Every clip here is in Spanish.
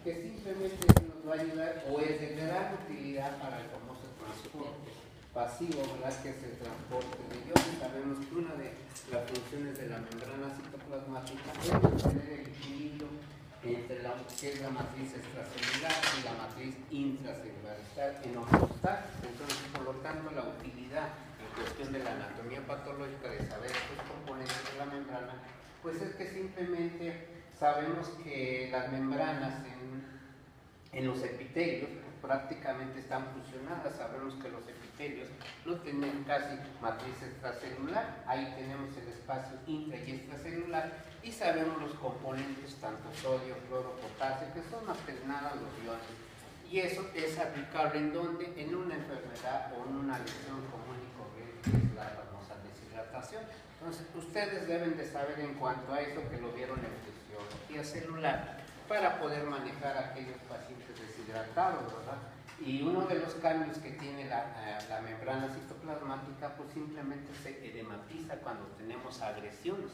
que simplemente nos va a ayudar o es de gran utilidad para el famoso transporte pasivo, ¿verdad? Que es el transporte de iones. Sabemos que una de las funciones de la membrana citoplasmática es mantener el equilibrio entre la que es la matriz extracelular y la matriz intracelular, estar en homeostasis. Entonces, por lo tanto, la utilidad en cuestión de la anatomía patológica de saber estos componentes de la membrana, pues es que simplemente sabemos que las membranas en los epitelios prácticamente están fusionadas. Sabemos que los epitelios no tienen casi matriz extracelular, ahí tenemos el espacio intra y extracelular, y sabemos los componentes tanto sodio, cloro, potasio, que son más que nada los iones. Y eso es aplicable en donde, en una enfermedad o en una lesión común y corriente, que es la famosa deshidratación. Entonces, ustedes deben de saber en cuanto a eso, que lo vieron en fisiología celular, para poder manejar a aquellos pacientes deshidratados, ¿verdad? Y uno de los cambios que tiene la membrana citoplasmática, pues simplemente se edematiza cuando tenemos agresiones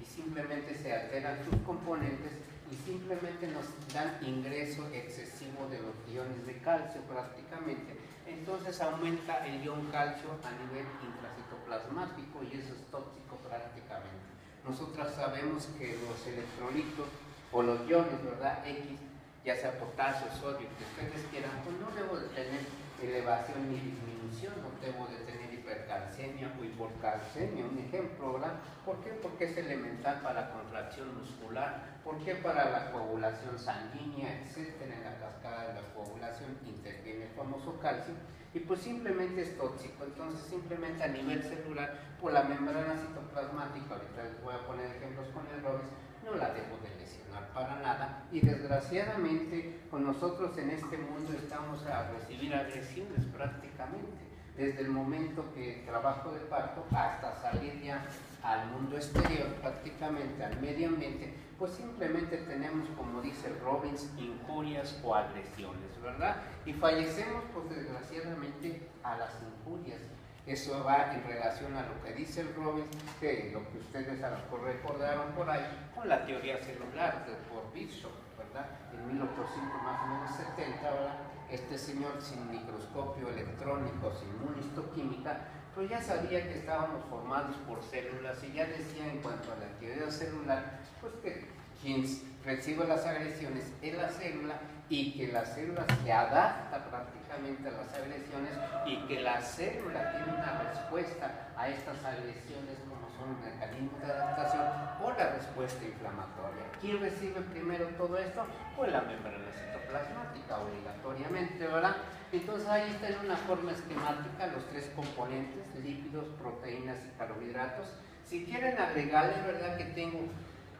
y simplemente se alteran sus componentes y simplemente nos dan ingreso excesivo de los iones de calcio prácticamente. Entonces aumenta el ion calcio a nivel intracitoplasmático y eso es tóxico prácticamente. Nosotros sabemos que los electrolitos o los iones, ¿verdad? X, ya sea potasio, sodio, que ustedes quieran, pues no debo de tener elevación ni disminución, no debo de tener hipercalcemia o hipocalcemia, un ejemplo, ¿verdad? ¿Por qué? Porque es elemental para la contracción muscular. ¿Por qué? Para la coagulación sanguínea, etcétera. En la cascada de la coagulación interviene el famoso calcio y pues simplemente es tóxico. Entonces simplemente a nivel celular, por la membrana citoplasmática, ahorita les voy a poner ejemplos con el Robbins, no la debo de lesionar para nada, y desgraciadamente pues nosotros en este mundo estamos a recibir agresiones prácticamente, desde el momento que trabajo de parto hasta salir ya al mundo exterior, prácticamente al medio ambiente, pues simplemente tenemos, como dice Robbins, injurias o agresiones, ¿verdad? Y fallecemos pues desgraciadamente a las injurias. Eso va en relación a lo que dice el Robbins, que lo que ustedes a lo mejor recordaron por ahí, con la teoría celular de por Bishop, ¿verdad? En 1800 más o menos 70, ¿verdad? Este señor, sin microscopio electrónico, sin inmunistoquímica, pues ya sabía que estábamos formados por células y ya decía en cuanto a la teoría celular, pues que quien recibe las agresiones es la célula y que la célula se adapta prácticamente a las agresiones y que la célula tiene una respuesta a estas agresiones como son mecanismos de adaptación o la respuesta inflamatoria. ¿Quién recibe primero todo esto? Pues la membrana citoplasmática, obligatoriamente, ¿verdad? Entonces ahí está en una forma esquemática los tres componentes, lípidos, proteínas y carbohidratos. Si quieren agregarle, ¿verdad? Que tengo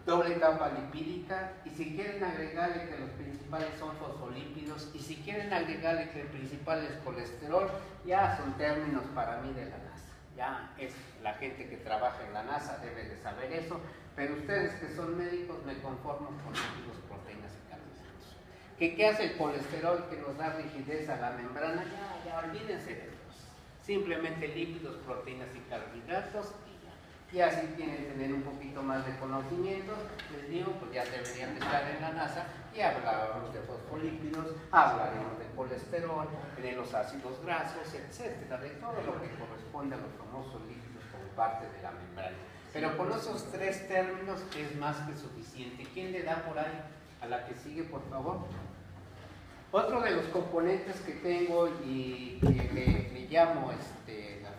doble capa lipídica, y si quieren agregarle que los principales son fosfolípidos, y si quieren agregarle que el principal es colesterol, ya son términos para mí de la NASA. Ya es la gente que trabaja en la NASA debe de saber eso, pero ustedes que son médicos me conformo con lípidos, proteínas y carbohidratos. ¿Qué hace el colesterol que nos da rigidez a la membrana? Ya olvídense de ellos. Simplemente lípidos, proteínas y carbohidratos. Y así tienen que tener un poquito más de conocimiento, les digo, pues ya deberían de estar en la NASA y hablaremos de fosfolípidos, hablaremos de colesterol, de los ácidos grasos, etcétera, de todo lo que corresponde a los famosos lípidos como parte de la membrana. Pero con esos tres términos es más que suficiente. ¿Quién le da por ahí? A la que sigue, por favor. Otro de los componentes que tengo y que le llamo las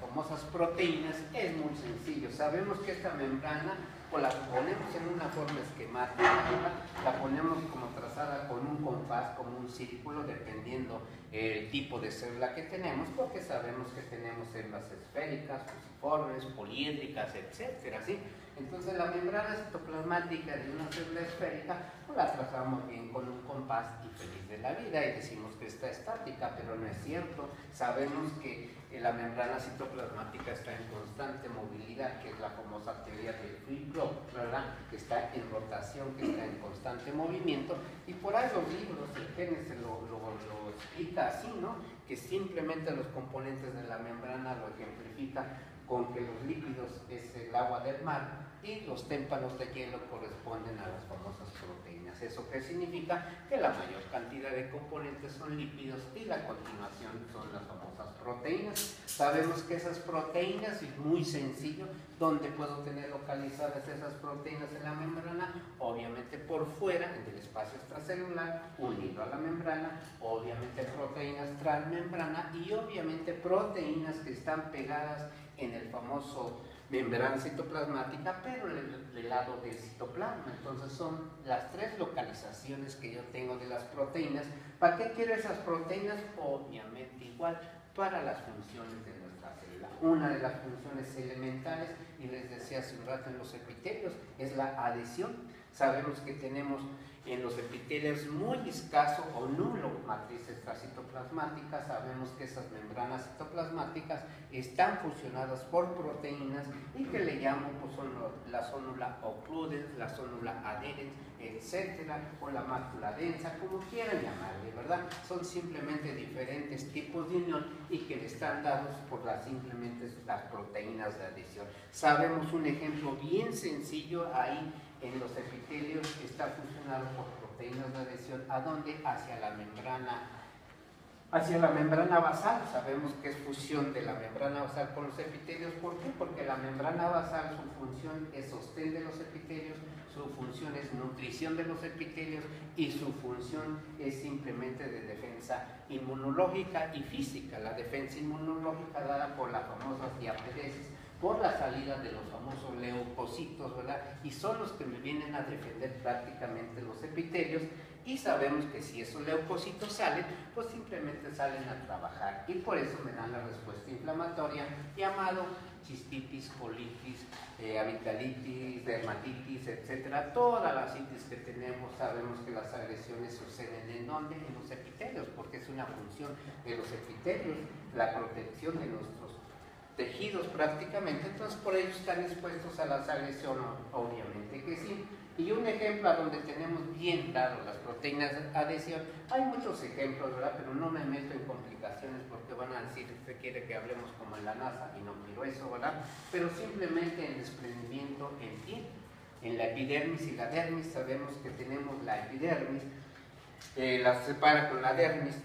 famosas proteínas es muy sencillo. Sabemos que esta membrana, o la ponemos en una forma esquemática, la ponemos como trazada con un compás, como un círculo, dependiendo el tipo de célula que tenemos, porque sabemos que tenemos células esféricas, fusiformes, poliédricas, etcétera, ¿sí? Entonces la membrana citoplasmática de una célula esférica pues la trazamos bien con un compás y feliz de la vida y decimos que está estática, pero no es cierto. Sabemos que la membrana citoplasmática está en constante movilidad, que es la famosa teoría del free flow, ¿verdad? Que está en rotación, que está en constante movimiento, y por ahí los libros, el Génesis lo explica así, ¿no? Que simplemente los componentes de la membrana lo ejemplifica con que los lípidos es el agua del mar, y los témpanos de hielo corresponden a las famosas proteínas. ¿Eso qué significa? Que la mayor cantidad de componentes son lípidos y la continuación son las famosas proteínas. Sabemos que esas proteínas, es muy sencillo, ¿dónde puedo tener localizadas esas proteínas en la membrana? Obviamente por fuera, en el espacio extracelular, unido a la membrana, obviamente proteínas transmembrana y obviamente proteínas que están pegadas en el famoso membrana citoplasmática, pero del lado del citoplasma. Entonces son las tres localizaciones que yo tengo de las proteínas. ¿Para qué quiero esas proteínas? Obviamente igual para las funciones de nuestra célula. Una de las funciones elementales, y les decía hace un rato en los epitelios, es la adhesión. Sabemos que tenemos en los epitelios muy escaso o nulo matriz extracitoplasmática. Sabemos que esas membranas citoplasmáticas están fusionadas por proteínas y que le llamo pues, son la zónula occludens, la zónula adherens, etcétera, o la mácula densa, como quieran llamarle, ¿verdad? Son simplemente diferentes tipos de unión y que están dados por simplemente las proteínas de adhesión. Sabemos un ejemplo bien sencillo ahí. En los epitelios está fusionado por proteínas de adhesión. ¿A dónde? Hacia la membrana basal. Sabemos que es fusión de la membrana basal con los epitelios. ¿Por qué? Porque la membrana basal, su función es sostén de los epitelios, su función es nutrición de los epitelios y su función es simplemente de defensa inmunológica y física. La defensa inmunológica dada por las famosas diaperesis, por la salida de los famosos leucocitos, ¿verdad? Y son los que me vienen a defender prácticamente los epitelios, y sabemos que si esos leucocitos salen, pues simplemente salen a trabajar, y por eso me dan la respuesta inflamatoria llamado cistitis, colitis, amigdalitis, dermatitis, etcétera. Todas las citis que tenemos, sabemos que las agresiones suceden ¿en dónde? En los epitelios, porque es una función de los epitelios, la protección de nuestros tejidos prácticamente. Entonces por ello están expuestos a las agresiones, obviamente que sí. Y un ejemplo a donde tenemos bien claro las proteínas de adhesión, hay muchos ejemplos, ¿verdad? Pero no me meto en complicaciones porque van a decir, usted quiere que hablemos como en la NASA, y no quiero eso, ¿verdad? Pero simplemente en desprendimiento en piel, en la epidermis y la dermis. Sabemos que tenemos la epidermis, la separa con la dermis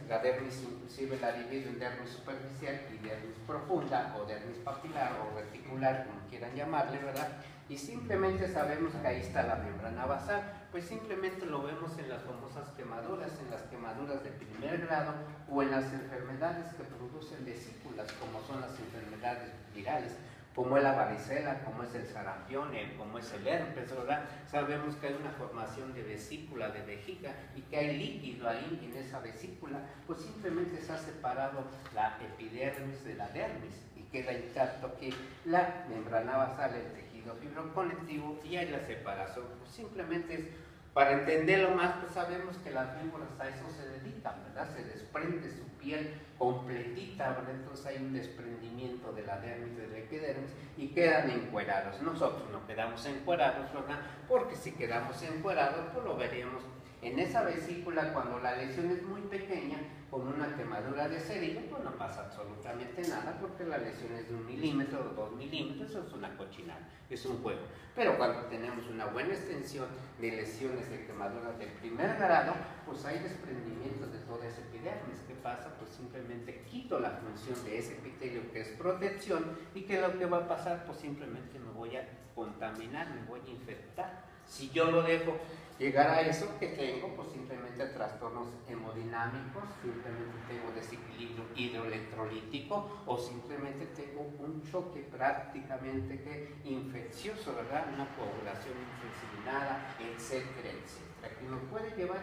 inclusive la divide en dermis superficial y dermis profunda, o dermis papilar o reticular, como quieran llamarle, ¿verdad? Y simplemente sabemos que ahí está la membrana basal. Pues simplemente lo vemos en las famosas quemaduras, en las quemaduras de primer grado o en las enfermedades que producen vesículas, como son las enfermedades virales, como es la varicela, como es el sarampión, como es el herpes, ¿verdad? Sabemos que hay una formación de vesícula, de vejiga, y que hay líquido ahí en esa vesícula. Pues simplemente se ha separado la epidermis de la dermis y queda intacto que la membrana basal, el tejido fibroconectivo, y hay la separación. Pues simplemente es, para entenderlo más, pues sabemos que las víboras a eso se dedican, ¿verdad? Se desprende su piel completita, ¿verdad? Entonces hay un desprendimiento de la dermis, de la epidermis, y quedan encuerados. Nosotros no quedamos encuerados, ¿verdad? Porque si quedamos encuerados, pues lo veríamos en esa vesícula cuando la lesión es muy pequeña, con una quemadura de cerillo, pues no pasa absolutamente nada, porque la lesión es de 1 milímetro o 2 milímetros, eso es una cochinada, es un juego. Pero cuando tenemos una buena extensión de lesiones de quemaduras del primer grado, pues hay desprendimiento de toda esa epidermis. ¿Qué pasa? Pues simplemente quito la función de ese epitelio que es protección, y que lo que va a pasar, pues simplemente me voy a contaminar, me voy a infectar. Si yo lo dejo llegar a eso que tengo, pues simplemente trastornos hemodinámicos, simplemente tengo desequilibrio hidroelectrolítico, o simplemente tengo un choque prácticamente que infeccioso, ¿verdad? Una coagulación insensibilizada, etcétera, etcétera, que nos puede llevar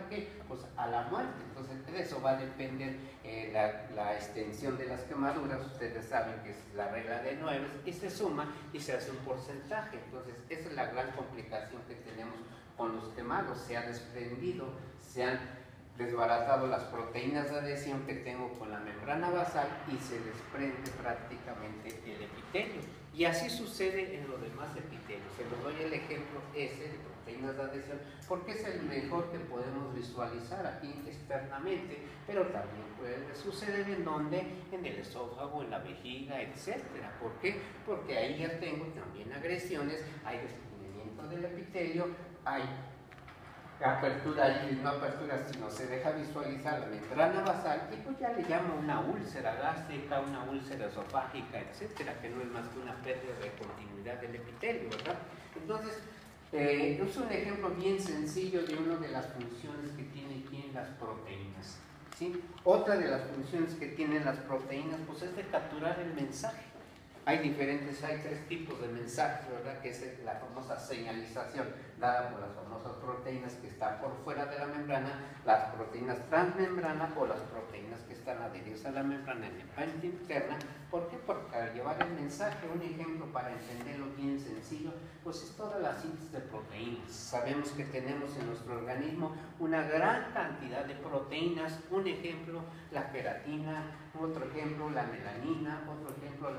pues a la muerte. Entonces de eso va a depender la extensión de las quemaduras. Ustedes saben que es la regla de 9 y se suma y se hace un porcentaje. Entonces esa es la gran complicación que tenemos con los quemados. Se ha desprendido, se han desbaratado las proteínas de adhesión que tengo con la membrana basal y se desprende prácticamente el epitelio. Y así sucede en los demás epitelios. Se los doy el ejemplo ese de proteínas de adhesión porque es el mejor que podemos visualizar aquí externamente, pero también puede suceder en donde, en el esófago, en la vejiga, etcétera. ¿Por qué? Porque ahí ya tengo también agresiones, hay dentro del epitelio hay apertura y no apertura, sino se deja visualizar la membrana basal y pues ya le llamo una úlcera gástrica, una úlcera esofágica, etcétera, que no es más que una pérdida de continuidad del epitelio, ¿verdad? Entonces, es un ejemplo bien sencillo de una de las funciones que tienen aquí las proteínas, ¿sí? Otra de las funciones que tienen las proteínas pues es de capturar el mensaje. Hay tres tipos de mensajes, ¿verdad? Que es la famosa señalización dada por las famosas proteínas que están por fuera de la membrana, las proteínas transmembrana o las proteínas que están adheridas a la membrana en la parte interna. ¿Por qué? Porque al llevar el mensaje, un ejemplo para entenderlo bien sencillo, pues es toda la síntesis de proteínas. Sabemos que tenemos en nuestro organismo una gran cantidad de proteínas, un ejemplo la queratina, otro ejemplo la melanina, otro ejemplo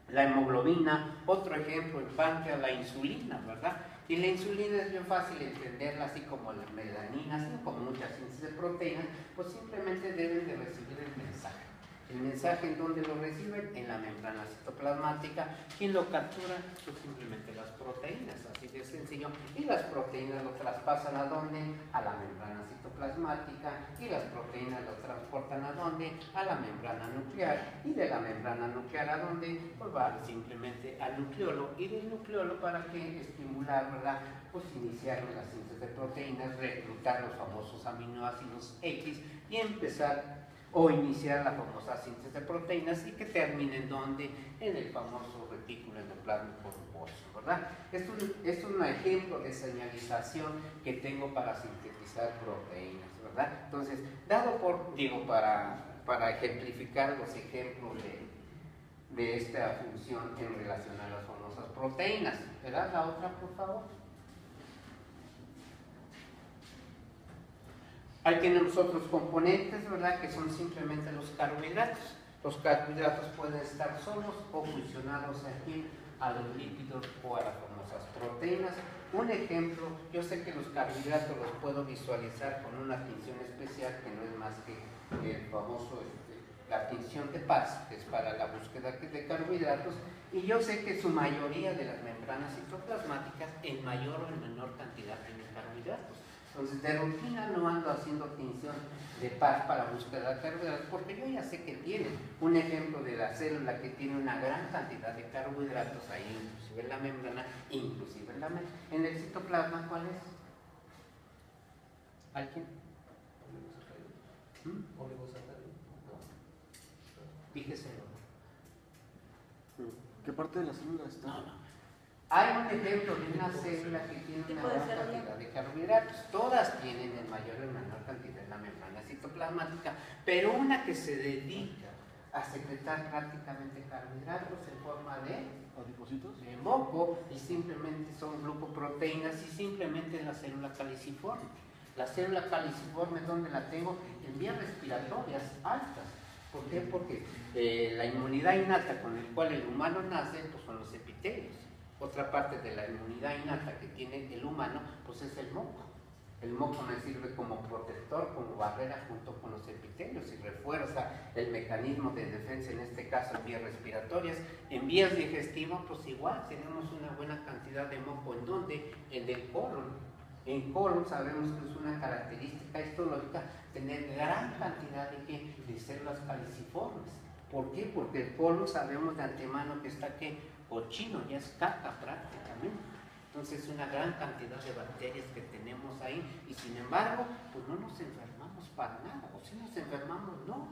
la hemoglobina, otro ejemplo el páncreas, la insulina, ¿verdad? Y la insulina es bien fácil entenderla, así como la melanina, así como muchas síntesis de proteínas, pues simplemente deben de recibir el mensaje. El mensaje en donde lo reciben, en la membrana citoplasmática. ¿Quién lo captura? Pues simplemente las proteínas, así de sencillo. Y las proteínas lo traspasan ¿a dónde? A la membrana citoplasmática. Y las proteínas lo transportan ¿a dónde? A la membrana nuclear. Y de la membrana nuclear ¿a dónde? Pues va simplemente al nucleolo. Y del nucleolo, ¿para qué? Estimular, ¿verdad? Pues iniciar la síntesis de proteínas, reclutar los famosos aminoácidos X y empezar o iniciar la famosa síntesis de proteínas y que termine en donde, en el famoso retículo endoplasmático rugoso, ¿verdad? Esto es un ejemplo de señalización que tengo para sintetizar proteínas, ¿verdad? Entonces, para ejemplificar los ejemplos de esta función en relación a las famosas proteínas, ¿verdad? La otra, por favor. Ahí tenemos otros componentes, ¿verdad? Que son simplemente los carbohidratos. Los carbohidratos pueden estar solos o fusionados aquí a los lípidos o a las famosas proteínas. Un ejemplo, yo sé que los carbohidratos los puedo visualizar con una tinción especial que no es más que el famoso, la tinción de Paz, que es para la búsqueda de carbohidratos, y yo sé que su mayoría de las membranas citoplasmáticas en mayor o en menor cantidad tienen carbohidratos. Entonces, de rutina no ando haciendo tinción de Paz para búsqueda de carbohidratos, porque yo ya sé que tiene un ejemplo de la célula que tiene una gran cantidad de carbohidratos ahí, inclusive en la membrana, inclusive en el citoplasma. ¿Cuál es? ¿Alguien? Oligosacárido. Fíjese. ¿Qué parte de la célula está? No. Hay un ejemplo de una célula que tiene una gran cantidad de carbohidratos. Todas tienen en mayor o menor cantidad en la membrana citoplasmática, pero una que se dedica a secretar prácticamente carbohidratos en forma de moco, y simplemente son glucoproteínas, y simplemente es la célula caliciforme. La célula caliciforme, ¿dónde la tengo? En vías respiratorias altas. ¿Por qué? Porque la inmunidad innata con la cual el humano nace, pues son los epitelios. Otra parte de la inmunidad innata que tiene el humano, pues es el moco. El moco me sirve como protector, como barrera junto con los epitelios y refuerza el mecanismo de defensa, en este caso en vías respiratorias. En vías digestivas, pues igual tenemos una buena cantidad de moco. ¿En dónde? En el colon. En colon sabemos que es una característica histológica tener gran cantidad de células caliciformes. ¿Por qué? Porque el colon sabemos de antemano que está cochino, ya es caca prácticamente. Entonces una gran cantidad de bacterias que tenemos ahí, y sin embargo, pues no nos enfermamos para nada, o si nos enfermamos, no,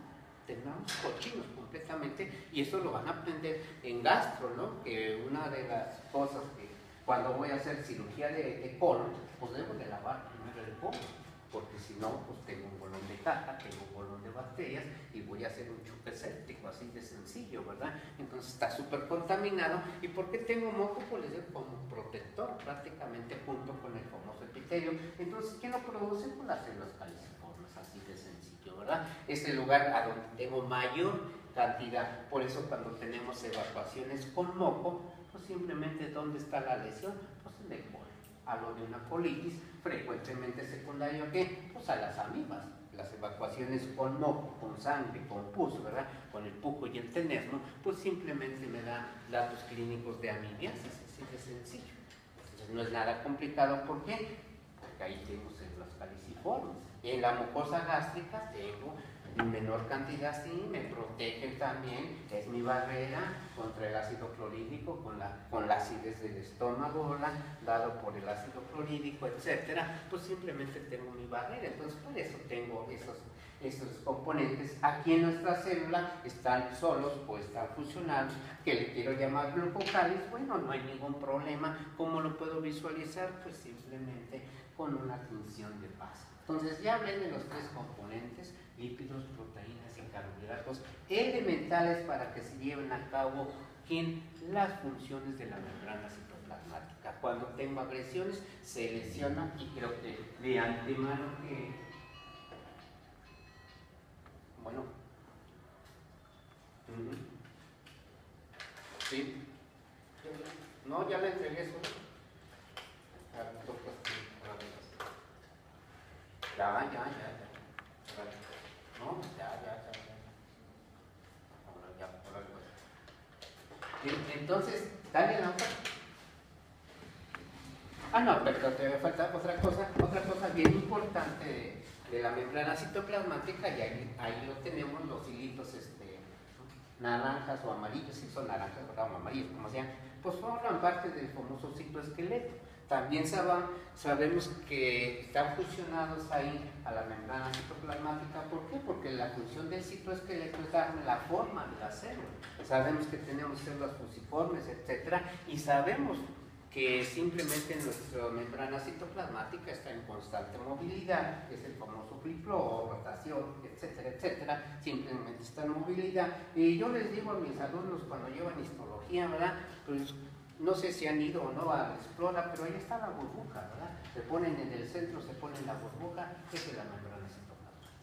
tenemos cochinos completamente, y eso lo van a aprender en gastro, ¿no? Que una de las cosas que cuando voy a hacer cirugía de colon, pues debo de lavar primero el colon, porque si no, pues tengo un bolón de caca, tengo un bolón de bacterias y voy a hacer un chupe séptico, así de sencillo, ¿verdad? Entonces está súper contaminado. ¿Y por qué tengo moco? Pues le digo como protector prácticamente junto con el famoso epitelio. Entonces, ¿quién lo produce? Pues las células caliciformes, así de sencillo, ¿verdad? Es el lugar a donde tengo mayor cantidad. Por eso cuando tenemos evacuaciones con moco, pues simplemente ¿dónde está la lesión? Pues en el colon. Hablo de una colitis frecuentemente secundaria, ¿qué? Pues a las amibas. las evacuaciones con moco, con sangre, con pus, ¿verdad? Con el pujo y el tenesmo, pues simplemente me da datos clínicos de amibiasis, así de sencillo. Entonces no es nada complicado, ¿por qué? Porque ahí tengo células caliciformes. En la mucosa gástrica tengo en menor cantidad, sí, me protegen también, es mi barrera contra el ácido clorhídrico, con la acidez del estómago, dado por el ácido clorhídrico, etcétera, pues simplemente tengo mi barrera. Entonces por eso tengo esos componentes. Aquí en nuestra célula están solos o están fusionados, que le quiero llamar glucocalis. Bueno, no hay ningún problema. ¿Cómo lo puedo visualizar? Pues simplemente con una tinción de pasa. Entonces ya hablé de los tres componentes: lípidos, proteínas y carbohidratos, elementales para que se lleven a cabo las funciones de la membrana citoplasmática. Cuando tengo agresiones se lesiona, y creo que de antemano que, bueno, sí, no, ya le entregué eso. Ya. No, ya. Ahora ya, ahora pues. Entonces, dale la otra. No, pero te falta otra cosa bien importante de la membrana citoplasmática, y ahí lo tenemos, los hilitos naranjas o amarillos, si son naranjas o amarillos, como sean, pues forman parte del famoso citoesqueleto. También sabemos que están fusionados ahí a la membrana citoplasmática. ¿Por qué? Porque la función del citoesqueleto es darle la forma de la célula. Sabemos que tenemos células fusiformes, etcétera, y sabemos que simplemente nuestra membrana citoplasmática está en constante movilidad, que es el famoso free flow, rotación, etcétera, etcétera, simplemente está en movilidad. Y yo les digo a mis alumnos cuando llevan histología, ¿verdad? Pues no sé si han ido o no a la Explora, pero ahí está la burbuja, ¿verdad? Se ponen en el centro, se ponen la burbuja, esa es la membrana citoplasmática.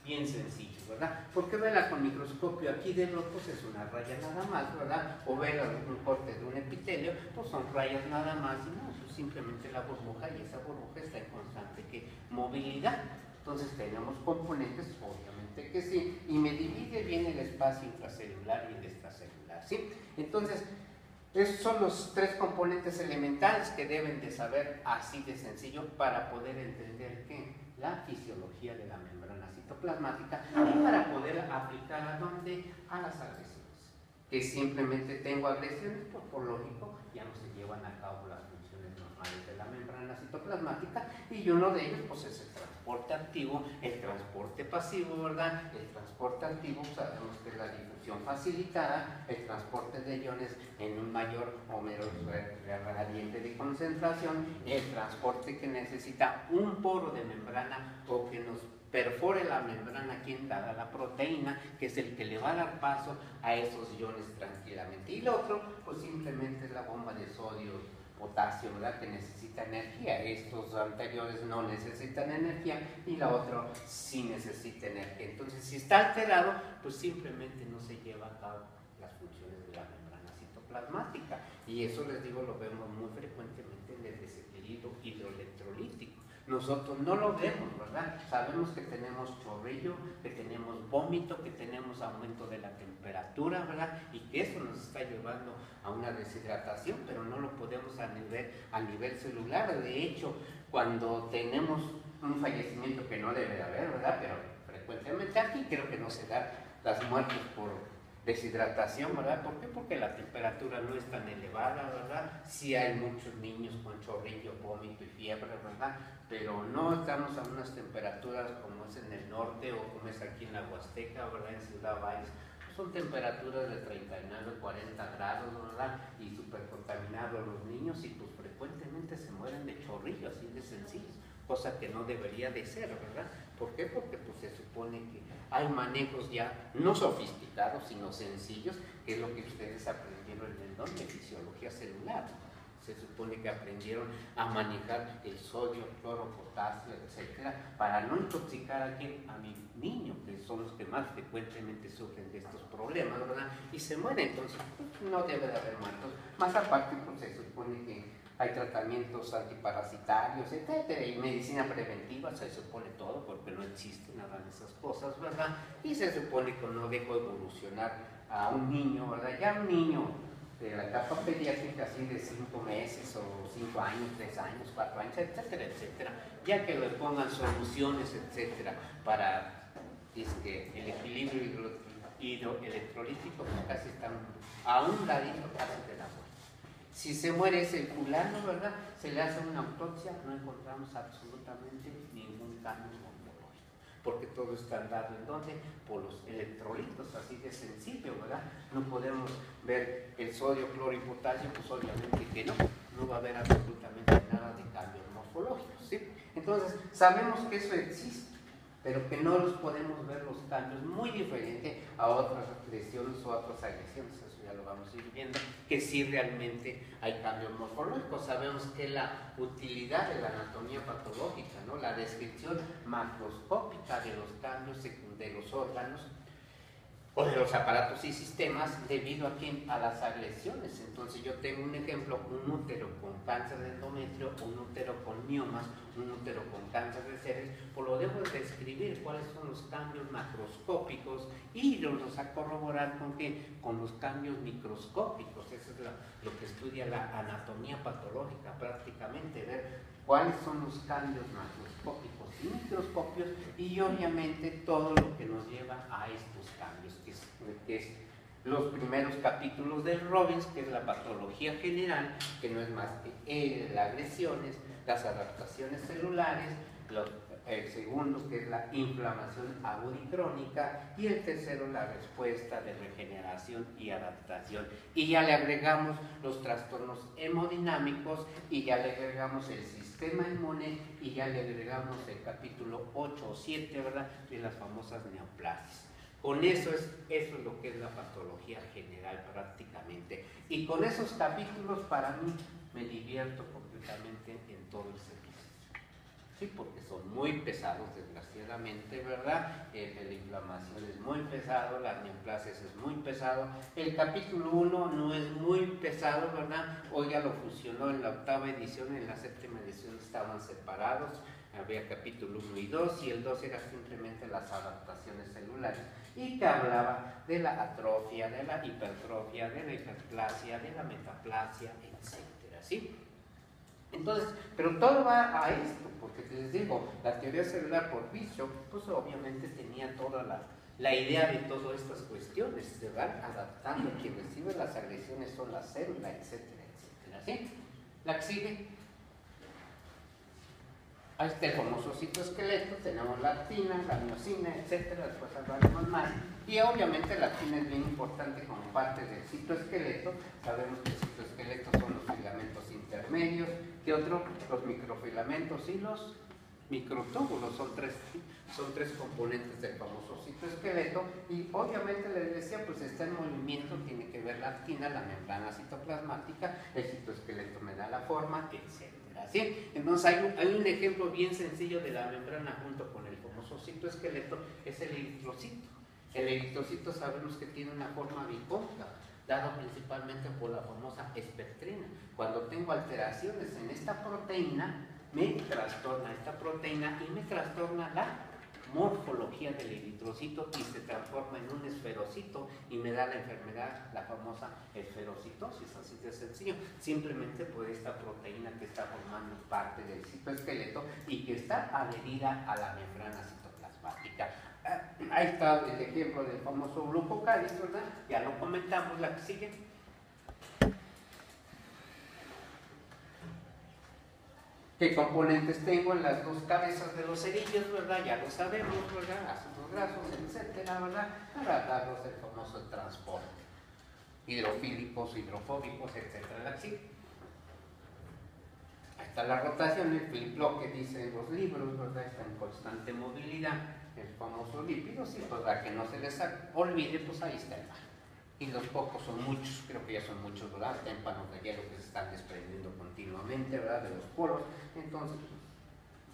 Bien sencillo, ¿verdad? Porque verla con microscopio aquí de locos es una raya nada más, ¿verdad? O ver un corte de un epitelio, pues son rayas nada más, y no, eso es simplemente la burbuja, y esa burbuja está en constante movilidad. Entonces tenemos componentes, obviamente que sí, y me divide bien el espacio intracelular y el extracelular, ¿sí? Entonces, esos son los tres componentes elementales que deben de saber, así de sencillo, para poder entender que la fisiología de la membrana citoplasmática, y para poder aplicar ¿a dónde? A las agresiones. Que simplemente tengo agresiones, pues por lógico ya no se llevan a cabo las funciones normales de la membrana citoplasmática, y uno de ellos pues es el transporte activo, el transporte pasivo, ¿verdad? El transporte activo sabemos que es la difusión facilitada, el transporte de iones en un mayor o menor gradiente de concentración, el transporte que necesita un poro de membrana o que nos perfore la membrana, quien da la proteína, que es el que le va a dar paso a esos iones tranquilamente. Y lo otro, pues simplemente es la bomba de sodio, potasio, ¿verdad? Que necesita energía. Estos anteriores no necesitan energía, y la otra sí necesita energía. Entonces, si está alterado, pues simplemente no se lleva a cabo las funciones de la membrana citoplasmática. Y eso, les digo, lo vemos muy frecuentemente en el desequilibrio hidroelectrolítico. Nosotros no lo vemos, ¿verdad? Sabemos que tenemos chorrillo, que tenemos vómito, que tenemos aumento de la temperatura, ¿verdad? Y que eso nos está llevando a una deshidratación, pero no lo podemos a nivel celular. De hecho, cuando tenemos un fallecimiento, que no debe de haber, ¿verdad? Pero frecuentemente aquí creo que no se dan las muertes por deshidratación, ¿verdad? ¿Por qué? Porque la temperatura no es tan elevada, ¿verdad? Sí hay muchos niños con chorrillo, vómito y fiebre, ¿verdad? Pero no estamos a unas temperaturas como es en el norte o como es aquí en la Huasteca, ¿verdad? En Ciudad Valles. Son temperaturas de 39, 40 grados, ¿verdad? Y súper contaminados los niños, y pues frecuentemente se mueren de chorrillo, así de sencillo, cosa que no debería de ser, ¿verdad? ¿Por qué? Porque pues se supone que hay manejos ya no sofisticados, sino sencillos, que es lo que ustedes aprendieron en el don de fisiología celular. Se supone que aprendieron a manejar el sodio, cloro, potasio, etcétera, para no intoxicar a mi niño, que son los que más frecuentemente sufren de estos problemas, ¿verdad? Y se mueren. Entonces, pues, no debe de haber muertos. Más aparte, pues se supone que hay tratamientos antiparasitarios, etcétera, y medicina preventiva, se supone todo, porque no existe nada de esas cosas, ¿verdad? Y se supone que no dejo evolucionar a un niño, ¿verdad? Ya un niño de la etapa pediátrica, así de 5 meses, o 5 años, 3 años, 4 años, etcétera, etcétera, ya que le pongan soluciones, etcétera, para el equilibrio hidroelectrolítico, pues casi están a un ladito casi de la muerte. Si se muere ese fulano, ¿verdad? Se le hace una autopsia, no encontramos absolutamente ningún cambio morfológico, porque todo está dado en donde por los electrolitos, así de sencillo, ¿verdad? No podemos ver el sodio, cloro y potasio, pues obviamente que no va a haber absolutamente nada de cambios morfológicos, ¿sí? Entonces, sabemos que eso existe, pero que no los podemos ver los cambios, muy diferente a otras lesiones o a otras agresiones, eso ya lo vamos a ir viendo, que sí realmente hay cambios morfológicos. Sabemos que la utilidad de la anatomía patológica, ¿no? La descripción macroscópica de los cambios de los órganos o de los aparatos y sistemas debido a las agresiones. Entonces yo tengo un ejemplo, un útero con cáncer de endometrio, un útero con miomas, un útero con cáncer de Ceres, pues lo debo describir cuáles son los cambios macroscópicos y los a corroborar con los cambios microscópicos. Eso es lo que estudia la anatomía patológica prácticamente, ver cuáles son los cambios macroscópicos y microscopios, y obviamente todo lo que nos lleva a estos cambios, que es los primeros capítulos del Robbins, que es la patología general, que no es más que las agresiones, las adaptaciones celulares, el segundo, que es la inflamación aguda y crónica, y el tercero, la respuesta de regeneración y adaptación. Y ya le agregamos los trastornos hemodinámicos, y ya le agregamos el sistema inmune, y ya le agregamos el capítulo 8 o 7, ¿verdad?, de las famosas neoplasias. Con eso es lo que es la patología general prácticamente. Y con esos capítulos, para mí, me divierto completamente en todo el servicio. Sí, porque son muy pesados, desgraciadamente, ¿verdad? La inflamación es muy pesado, las neoplasias es muy pesado. El capítulo 1 no es muy pesado, ¿verdad? Hoy ya lo fusionó en la 8ª edición, en la 7ª edición estaban separados. Había capítulo 1 y 2, y el 2 era simplemente las adaptaciones celulares, y que hablaba de la atrofia, de la hipertrofia, de la hiperplasia, de la metaplasia, etcétera, ¿sí? Entonces, pero todo va a esto, porque les digo, la teoría celular por Bishop, pues obviamente tenía toda la idea de todas estas cuestiones, se van adaptando, quien recibe las agresiones son las células, etcétera, etcétera, ¿sí? La que sigue. Ahí está el famoso citoesqueleto, tenemos la actina, la miosina, etcétera, después hablaremos más. Y obviamente la actina es bien importante como parte del citoesqueleto. Sabemos que el citoesqueleto son los filamentos intermedios. ¿Qué otro? Los microfilamentos y los microtúbulos, son tres componentes del famoso citoesqueleto. Y obviamente les decía, pues está en movimiento, tiene que ver la actina, la membrana citoplasmática, el citoesqueleto me da la forma, etcétera. ¿Sí? Entonces hay un ejemplo bien sencillo de la membrana junto con el famoso citoesqueleto, es el eritrocito. El eritrocito sabemos que tiene una forma bicónica, dado principalmente por la famosa espectrina. Cuando tengo alteraciones en esta proteína, me trastorna esta proteína y me trastorna la morfología del eritrocito, y se transforma en un esferocito y me da la enfermedad, la famosa esferocitosis, así de sencillo, simplemente por esta proteína que está formando parte del citoesqueleto y que está adherida a la membrana citoplasmática. Ahí está el ejemplo del famoso glucocáliz, ¿verdad? Ya lo comentamos, la que sigue. ¿Qué componentes tengo en las dos cabezas de los cerillos, verdad? Ya lo sabemos, ¿verdad? Ácidos grasos, etcétera, ¿verdad? Para darlos el famoso transporte. Hidrofílicos, hidrofóbicos, etcétera. Así. Ahí está la rotación, el flip-flop que dicen los libros, ¿verdad? Está en constante movilidad, el famoso lípido, sí, pues para que no se les olvide, pues ahí está el mar. Y los pocos son muchos, creo que ya son muchos, ¿verdad? Témpanos de hielo que se están desprendiendo continuamente, ¿verdad? De los polos. Entonces,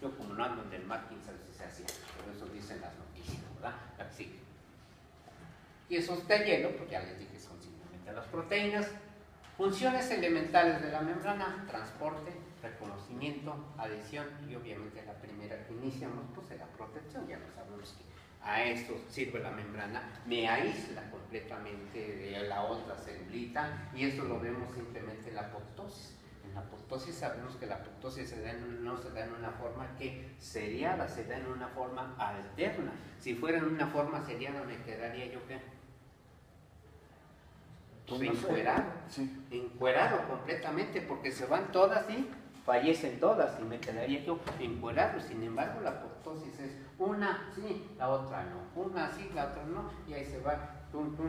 yo como no ando en el mar, quién sabe si se hacía, pero eso dicen las noticias, ¿verdad? Y esos de hielo, pues ya les dije, son simplemente las proteínas. Funciones elementales de la membrana: transporte, reconocimiento, adhesión y obviamente la primera que iniciamos pues es la protección. Ya lo sabemos que a esto sirve la membrana, me aísla completamente de la otra célula y esto lo vemos simplemente en la apoptosis. En la apoptosis sabemos que la apoptosis no se da en una forma que seriada, se da en una forma alterna. Si fuera en una forma seriada me quedaría yo ¿qué? Pues encuerado, sí. Encuerado completamente, porque se van todas y fallecen todas y me quedaría yo encuerado. Sin embargo, la apoptosis es una sí, la otra no, una sí, la otra no, y ahí se va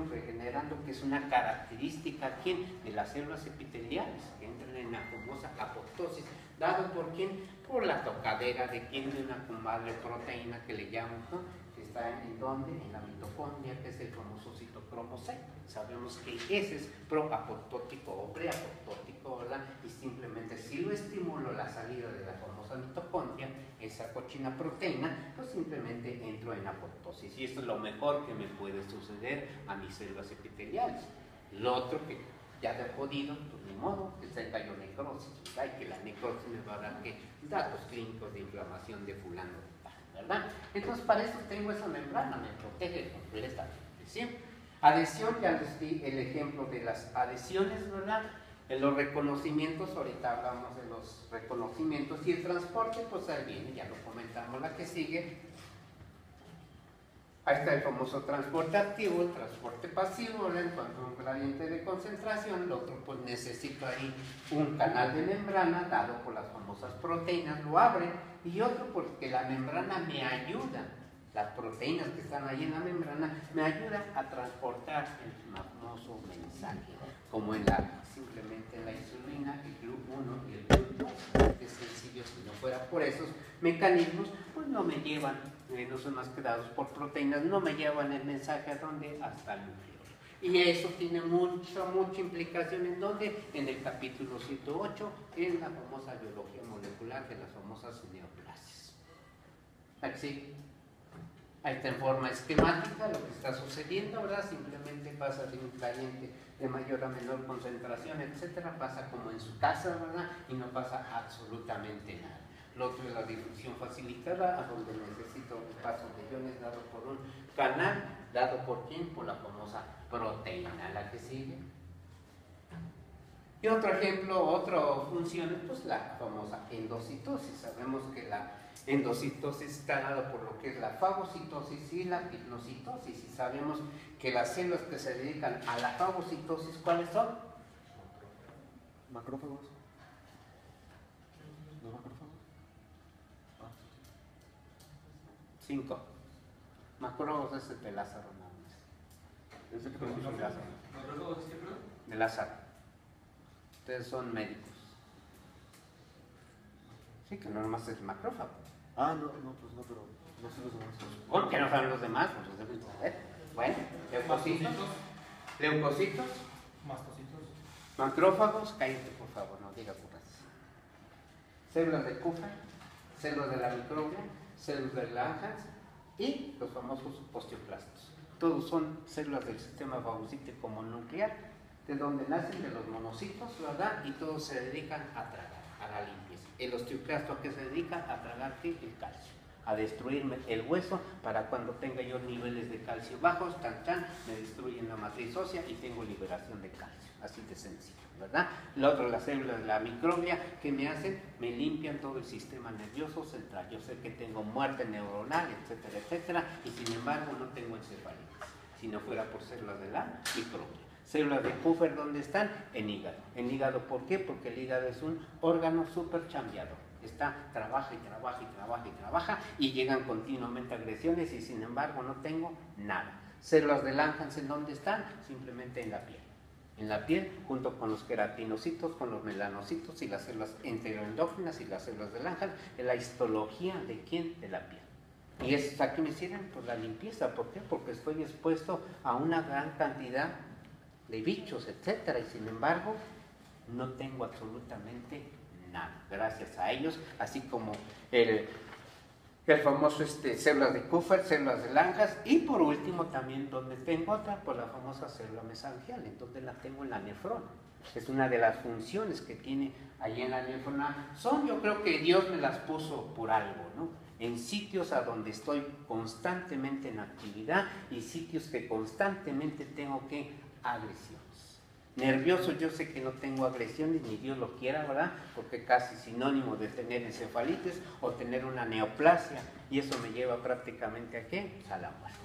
regenerando, que es una característica ¿quién? De las células epiteliales que entran en la famosa apoptosis, dado por quién, por la tocadera de quién, de una comadre proteína que le llaman, ¿no? Que está en donde, en la mitocondria, que es el famoso citocromo C. Sabemos que ese es proapoptótico o preapoptótico, ¿verdad? Y simplemente si lo estimulo la salida de la famosa mitocondria, esa cochina proteína, pues simplemente entro en apoptosis. Y esto es lo mejor que me puede suceder a mis células epiteliales. Lo otro que ya de jodido, pues ni modo, que tenga yo necrosis, ¿verdad? Y que la necrosis me va a dar ¿qué? Datos clínicos de inflamación de fulano, ¿verdad? Entonces para eso tengo esa membrana, me protege completamente, ¿sí? Adhesión, ya les di el ejemplo de las adhesiones, ¿verdad? En los reconocimientos, ahorita hablamos de los reconocimientos, y el transporte, pues ahí viene, ya lo comentamos, la que sigue. Ahí está el famoso transporte activo, el transporte pasivo, ¿verdad? En cuanto a un gradiente de concentración, el otro pues necesito ahí un canal de membrana dado por las famosas proteínas, lo abre, y otro porque la membrana me ayuda. Las proteínas que están ahí en la membrana me ayudan a transportar el famoso mensaje, como simplemente en la insulina, el GLUT1 y el GLUT2, que es sencillo. Si no fuera por esos mecanismos, pues no me llevan, no son más que dados por proteínas, no me llevan el mensaje a dónde, hasta el núcleo. Y eso tiene mucha implicación en dónde, en el capítulo 108, en la famosa biología molecular de las famosas neoplasias. Así. Ahí está en forma esquemática lo que está sucediendo, ¿verdad? Simplemente pasa de un gradiente de mayor a menor concentración, etcétera, pasa como en su casa, ¿verdad? Y no pasa absolutamente nada. Lo otro es la difusión facilitada, a donde necesito un paso de iones dado por un canal, dado por quién, por la famosa proteína, la que sigue. Y otro ejemplo, otra función, pues la famosa endocitosis. Sabemos que la endocitosis está dada por lo que es la fagocitosis y la pinocitosis. Y sabemos que las células que se dedican a la fagocitosis, ¿cuáles son? Macrófagos. ¿No macrófagos? 5. Macrófagos es el de Lázaro, ¿no? ¿Es el que produce Lázaro? ¿Macrófagos es qué, perdón? De Lázaro. Ustedes son médicos. Sí, que no nomás es macrófago. Ah, no, pues no, pero no sé los demás. ¿Por qué no saben los demás? Pues los deben saber. Bueno, leucocitos, mastocitos, macrófagos, cállate por favor, no diga puras. Células de Kupffer, células de la microglia, células de Langhans y los famosos osteoclastos. Todos son células del sistema fagocítico mononuclear, de donde nacen de los monocitos, ¿verdad? Y todos se dedican a tragar, a la limpieza. El osteoclasto, ¿a qué se dedica? A tragar ¿qué? El calcio, a destruirme el hueso para cuando tenga yo niveles de calcio bajos, me destruyen la matriz ósea y tengo liberación de calcio, así de sencillo, ¿verdad? Lo otro, las células de la microglia, ¿qué me hacen? Me limpian todo el sistema nervioso central. Yo sé que tengo muerte neuronal, etcétera, etcétera, y sin embargo no tengo encefalitis, si no fuera por células de la microglia. Células de Kupffer, ¿dónde están? En hígado. ¿En hígado por qué? Porque el hígado es un órgano súper chambeador. Trabaja y llegan continuamente agresiones y sin embargo no tengo nada. Células de Langhans, ¿en dónde están? Simplemente en la piel. En la piel, junto con los queratinocitos, con los melanocitos y las células enteroendógenas y las células de Langhans, en la histología de quién? De la piel. ¿Y eso a qué me sirven? Pues la limpieza. ¿Por qué? Porque estoy expuesto a una gran cantidad de bichos, etcétera, y sin embargo no tengo absolutamente nada gracias a ellos, así como el el famoso células de Kupffer, células de Langhans, y por último también donde tengo otra, pues la famosa célula mesangial, entonces la tengo en la nefrona. Es una de las funciones que tiene ahí en la nefrona. Yo creo que Dios me las puso por algo, ¿no? En sitios a donde estoy constantemente en actividad y sitios que constantemente tengo que agresiones. Nervioso, yo sé que no tengo agresiones, ni Dios lo quiera, ¿verdad? Porque casi sinónimo de tener encefalitis o tener una neoplasia, y eso me lleva prácticamente ¿a qué? Pues a la muerte.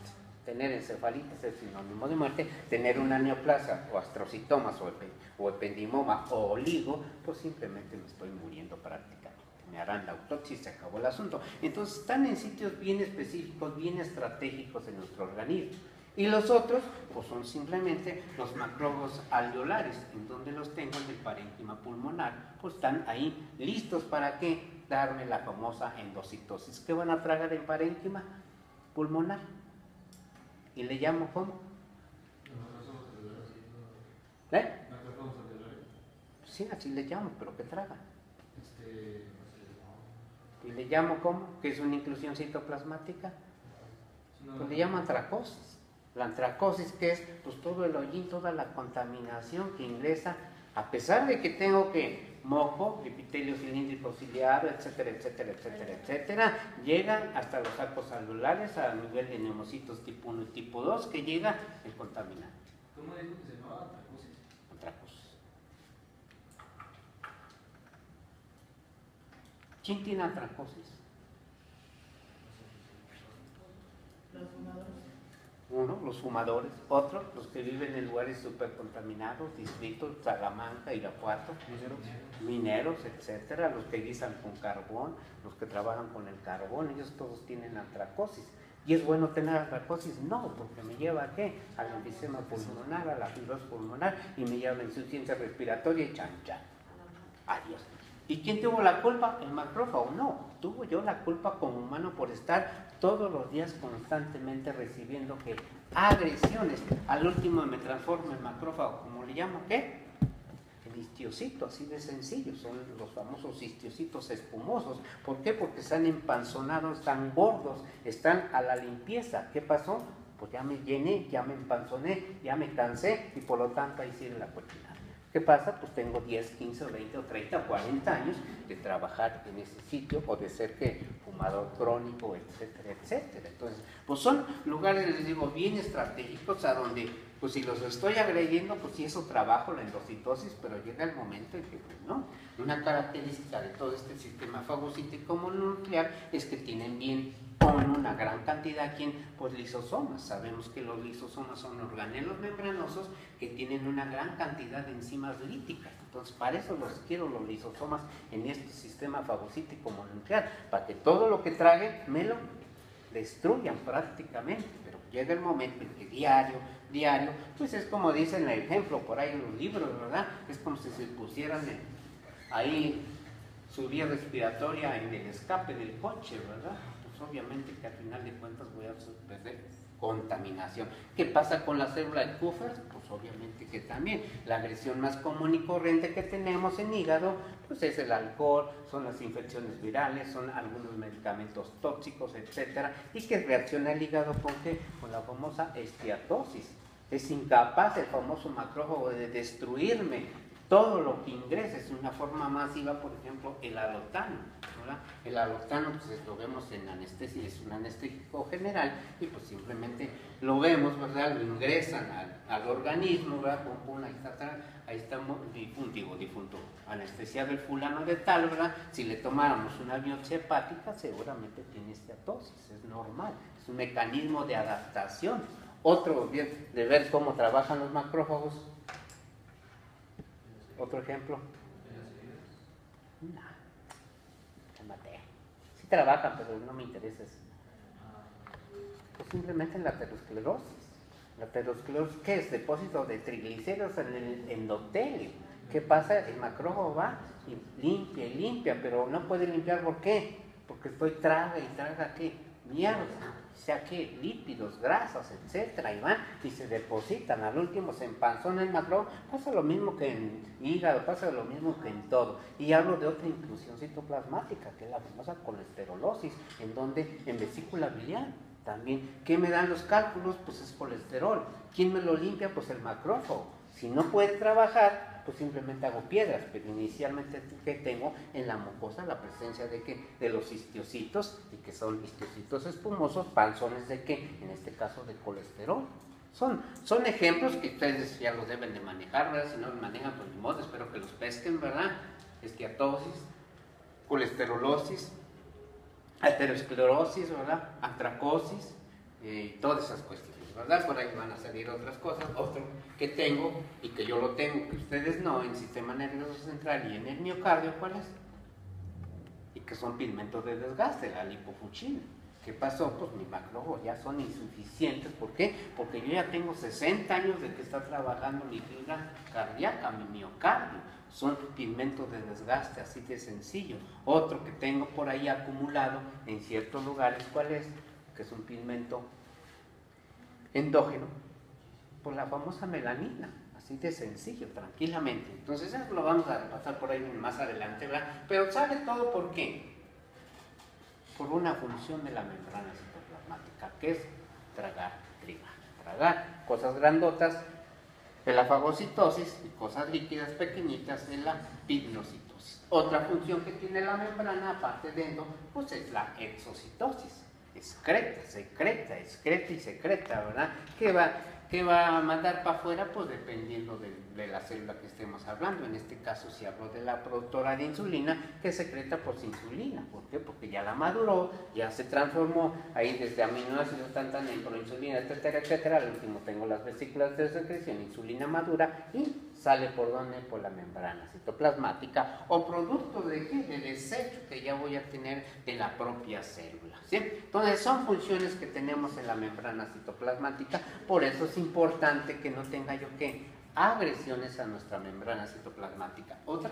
Tener encefalitis es sinónimo de muerte, tener una neoplasia o astrocitomas o ependimoma o oligo, pues simplemente me estoy muriendo prácticamente. Me harán la autopsia y se acabó el asunto. Entonces están en sitios bien específicos, bien estratégicos en nuestro organismo. Y los otros, pues son simplemente los macrófagos alveolares, en donde los tengo en el parénquima pulmonar, pues están ahí listos para ¿qué? Darme la famosa endocitosis. ¿Qué van a tragar en parénquima pulmonar? ¿Y le llamo cómo? ¿Eh? Sí, así le llamo, pero ¿qué traga? ¿Y le llamo cómo? ¿Qué es una inclusión citoplasmática? Pues le llamo antracosis. La antracosis, que es pues todo el hollín, toda la contaminación que ingresa, a pesar de que tengo que moco, epitelio cilíndrico ciliado, etcétera, etcétera, etcétera, etcétera, llegan hasta los sacos alveolares a nivel de neumocitos tipo 1 y tipo 2, que llega el contaminante. ¿Cómo dijo que se llamaba antracosis? Antracosis. ¿Quién tiene antracosis? Los fumadores. Uno, los fumadores. Otro, los que viven en lugares supercontaminados, distritos, Salamanca, Irapuato, mineros, etcétera, los que guisan con carbón, los que trabajan con el carbón, ellos todos tienen antracosis. ¿Y es bueno tener antracosis? No, porque me lleva ¿a qué? Al enfisema pulmonar, a la fibrosis pulmonar, y me lleva a la insuficiencia respiratoria y chan. Adiós. ¿Y quién tuvo la culpa? El macrófago. No, tuvo yo la culpa como humano por estar todos los días constantemente recibiendo ¿qué? Agresiones. Al último me transformo en macrófago, ¿cómo le llamo? ¿Qué? El histiocito, así de sencillo. Son los famosos histiocitos espumosos. ¿Por qué? Porque están empanzonados, están gordos, están a la limpieza. ¿Qué pasó? Pues ya me llené, ya me empanzoné, ya me cansé y por lo tanto ahí sigue la cochina. ¿Qué pasa? Pues tengo 10, 15, 20 o 30 o 40 años de trabajar en ese sitio o de ser que fumador crónico, etcétera, etcétera. Entonces, pues son lugares, les digo, bien estratégicos a donde, pues si los estoy agrediendo, pues sí, eso trabajo, la endocitosis, pero llega el momento en que, pues no. Una característica de todo este sistema fagocítico mononuclear es que tienen bien con una gran cantidad pues lisosomas. Sabemos que los lisosomas son organelos membranosos que tienen una gran cantidad de enzimas líticas. Entonces, para eso los quiero los lisosomas en este sistema fagocítico mononuclear, para que todo lo que traguen me lo destruyan prácticamente. Pero llega el momento en que diario, pues es como dicen el ejemplo por ahí en los libros, ¿verdad? Es como si se pusieran ahí su vía respiratoria en el escape del coche, ¿verdad? Obviamente que al final de cuentas voy a perder contaminación. ¿Qué pasa con la célula de Kupffer? Pues obviamente que también la agresión más común y corriente que tenemos en hígado pues es el alcohol, son las infecciones virales, son algunos medicamentos tóxicos, etcétera, y que reacciona el hígado con ¿qué? Con la famosa esteatosis. Es incapaz el famoso macrófago de destruirme todo lo que ingresa. Es una forma masiva, por ejemplo, el alotano, ¿verdad? El alotano, pues lo vemos en anestesia, es un anestésico general, y pues simplemente lo vemos, ¿verdad? Lo ingresan al organismo, ¿verdad? Ahí está difunto, anestesiado el fulano de tal, ¿verdad? Si le tomáramos una biopsia hepática, seguramente tiene esteatosis, es normal, es un mecanismo de adaptación. Otro, bien, de ver cómo trabajan los macrófagos. Otro ejemplo. No, te maté. Sí trabajan, pero no me interesa eso. Pues simplemente en la aterosclerosis. La aterosclerosis, ¿qué es? Depósito de triglicéridos en el endotelio. ¿Qué pasa? El macrófago va y limpia, pero no puede limpiar. ¿Por qué? Porque estoy traga y traga ¿qué? mierda, o sea que lípidos, grasas, etcétera, y van y se depositan, al último se empanzona el macro, pasa lo mismo que en hígado, pasa lo mismo que en todo. Y hablo de otra inclusión citoplasmática, que es la famosa colesterolosis, en donde en vesícula biliar también. ¿Qué me dan los cálculos? Pues es colesterol. ¿Quién me lo limpia? Pues el macrófago. Si no puede trabajar, pues simplemente hago piedras, pero inicialmente que tengo en la mucosa la presencia de que de los histiocitos, y que son histiocitos espumosos, panzones de qué, en este caso de colesterol. Son ejemplos que ustedes ya los deben de manejar, ¿verdad? Si no los manejan, pues ni modo, espero que los pesquen, ¿verdad? Esteatosis, colesterolosis, aterosclerosis, ¿verdad? Antracosis, todas esas cuestiones, ¿verdad? Por ahí van a salir otras cosas. Otro que tengo y que yo lo tengo, que ustedes no, en el sistema nervioso central y en el miocardio, ¿cuál es? Y que son pigmentos de desgaste, la lipofuncina. ¿Qué pasó? Pues mis macrófagos ya son insuficientes. ¿Por qué? Porque yo ya tengo 60 años de que está trabajando mi fibra cardíaca, mi miocardio. Son pigmentos de desgaste, así de sencillo. Otro que tengo por ahí acumulado en ciertos lugares, ¿cuál es? Que es un pigmento endógeno, por la famosa melanina, así de sencillo, tranquilamente. Entonces eso lo vamos a repasar por ahí más adelante, ¿verdad? Pero ¿sabe todo por qué? Por una función de la membrana citoplasmática, que es tragar triga. Tragar cosas grandotas de la fagocitosis y cosas líquidas pequeñitas de la pignocitosis. Otra función que tiene la membrana, aparte de endo, pues es la exocitosis. Excreta y secreta, ¿verdad? ¿Qué va a mandar para afuera? Pues dependiendo de la célula que estemos hablando. En este caso, si hablo de la productora de insulina, que secreta pues insulina. ¿Por qué? Porque ya la maduró, ya se transformó ahí desde aminoácidos tan en proinsulina, etcétera, etcétera. Al último tengo las vesículas de secreción, insulina madura y sale por donde, por la membrana citoplasmática, o producto de qué, de desecho que ya voy a tener de la propia célula, ¿sí? Entonces son funciones que tenemos en la membrana citoplasmática. Por eso es importante que no tenga yo que agresiones a nuestra membrana citoplasmática. Otra,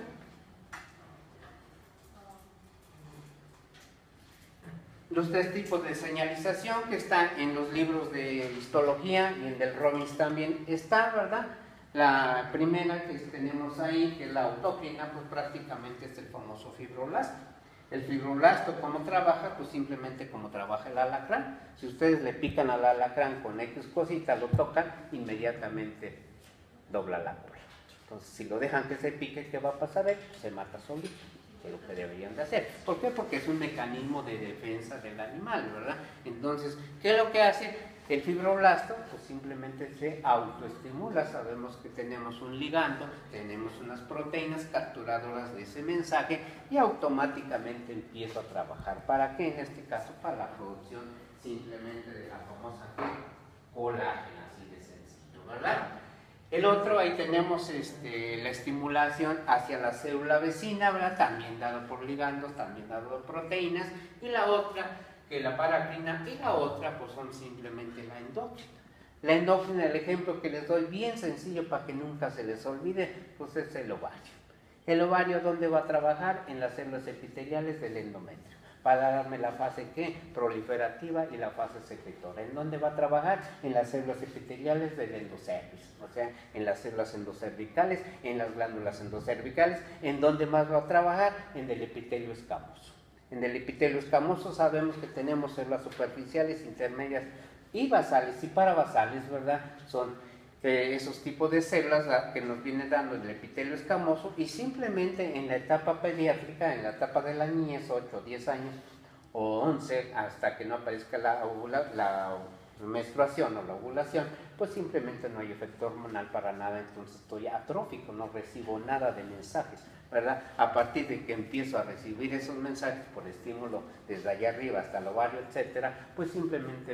los tres tipos de señalización que están en los libros de histología y en del Robbins también está, ¿verdad? La primera que tenemos ahí, que es la autócrina, pues prácticamente es el famoso fibroblasto. El fibroblasto, ¿cómo trabaja? Pues simplemente como trabaja el alacrán. Si ustedes le pican al alacrán con X cosita, lo tocan, inmediatamente dobla la cola. Entonces, si lo dejan que se pique, ¿qué va a pasar? Pues se mata solito, que es lo que deberían de hacer. ¿Por qué? Porque es un mecanismo de defensa del animal, ¿verdad? Entonces, ¿qué es lo que hace? El fibroblasto pues simplemente se autoestimula. Sabemos que tenemos un ligando, tenemos unas proteínas capturadoras de ese mensaje y automáticamente empiezo a trabajar. ¿Para qué? En este caso para la producción simplemente de la famosa colágena, así de sencillo, ¿verdad? El otro, ahí tenemos la estimulación hacia la célula vecina, ¿verdad? También dado por ligandos, también dado por proteínas. Y la otra, que la paracrina, y la otra pues son simplemente la endócrina. La endócrina, el ejemplo que les doy bien sencillo para que nunca se les olvide, pues es el ovario. El ovario, ¿dónde va a trabajar? En las células epiteliales del endometrio, para darme la fase ¿qué? Proliferativa y la fase secretora. ¿En dónde va a trabajar? En las células epiteliales del endocervix, o sea, en las células endocervicales, en las glándulas endocervicales. ¿En dónde más va a trabajar? En el epitelio escamoso. En el epitelio escamoso sabemos que tenemos células superficiales, intermedias y basales, y parabasales, ¿verdad? Son esos tipos de células que nos viene dando el epitelio escamoso, y simplemente en la etapa pediátrica, en la etapa de la niñez, 8 o 10 años, o 11, hasta que no aparezca la menstruación o la ovulación, pues simplemente no hay efecto hormonal para nada, entonces estoy atrófico, no recibo nada de mensajes, ¿verdad? A partir de que empiezo a recibir esos mensajes por estímulo desde allá arriba hasta el ovario, etcétera, pues simplemente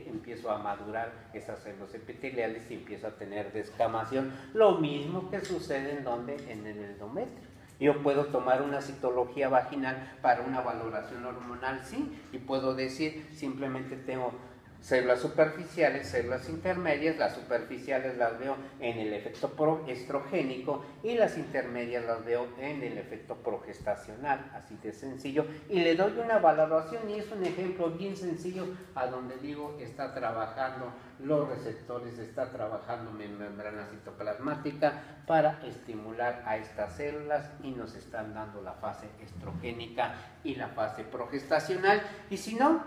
empiezo a madurar esas células epiteliales y empiezo a tener descamación, lo mismo que sucede en el endometrio. Yo puedo tomar una citología vaginal para una valoración hormonal, sí, y puedo decir simplemente tengo células superficiales, células intermedias. Las superficiales las veo en el efecto proestrogénico y las intermedias las veo en el efecto progestacional, así de sencillo. Y le doy una valoración y es un ejemplo bien sencillo a donde digo está trabajando los receptores, está trabajando mi membrana citoplasmática para estimular a estas células y nos están dando la fase estrogénica y la fase progestacional. Y si no,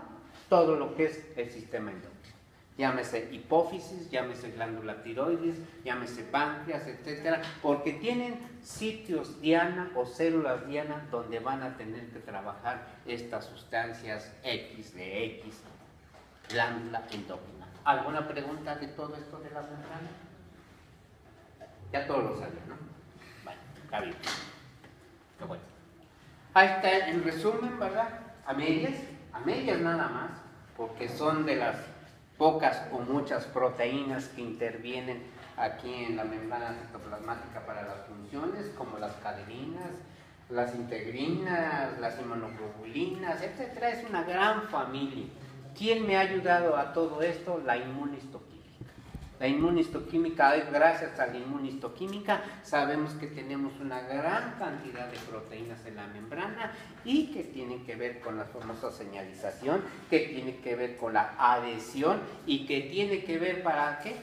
todo lo que es el sistema endocrino, llámese hipófisis, llámese glándula tiroides, llámese páncreas, etcétera, porque tienen sitios diana o células diana donde van a tener que trabajar estas sustancias X de X glándula endocrina. ¿Alguna pregunta de todo esto de la membrana? Ya todos lo saben, ¿no? Bueno, está bien. Qué bueno. Ahí está en resumen, ¿verdad? A medias nada más, porque son de las pocas o muchas proteínas que intervienen aquí en la membrana citoplasmática para las funciones, como las cadeninas, las integrinas, las inmunoglobulinas, etcétera. Es una gran familia. ¿Quién me ha ayudado a todo esto? La inmunistoquímica. La inmunistoquímica, gracias a la inmunistoquímica, sabemos que tenemos una gran cantidad de proteínas en la membrana y que tienen que ver con la famosa señalización, que tiene que ver con la adhesión y que tiene que ver ¿para qué?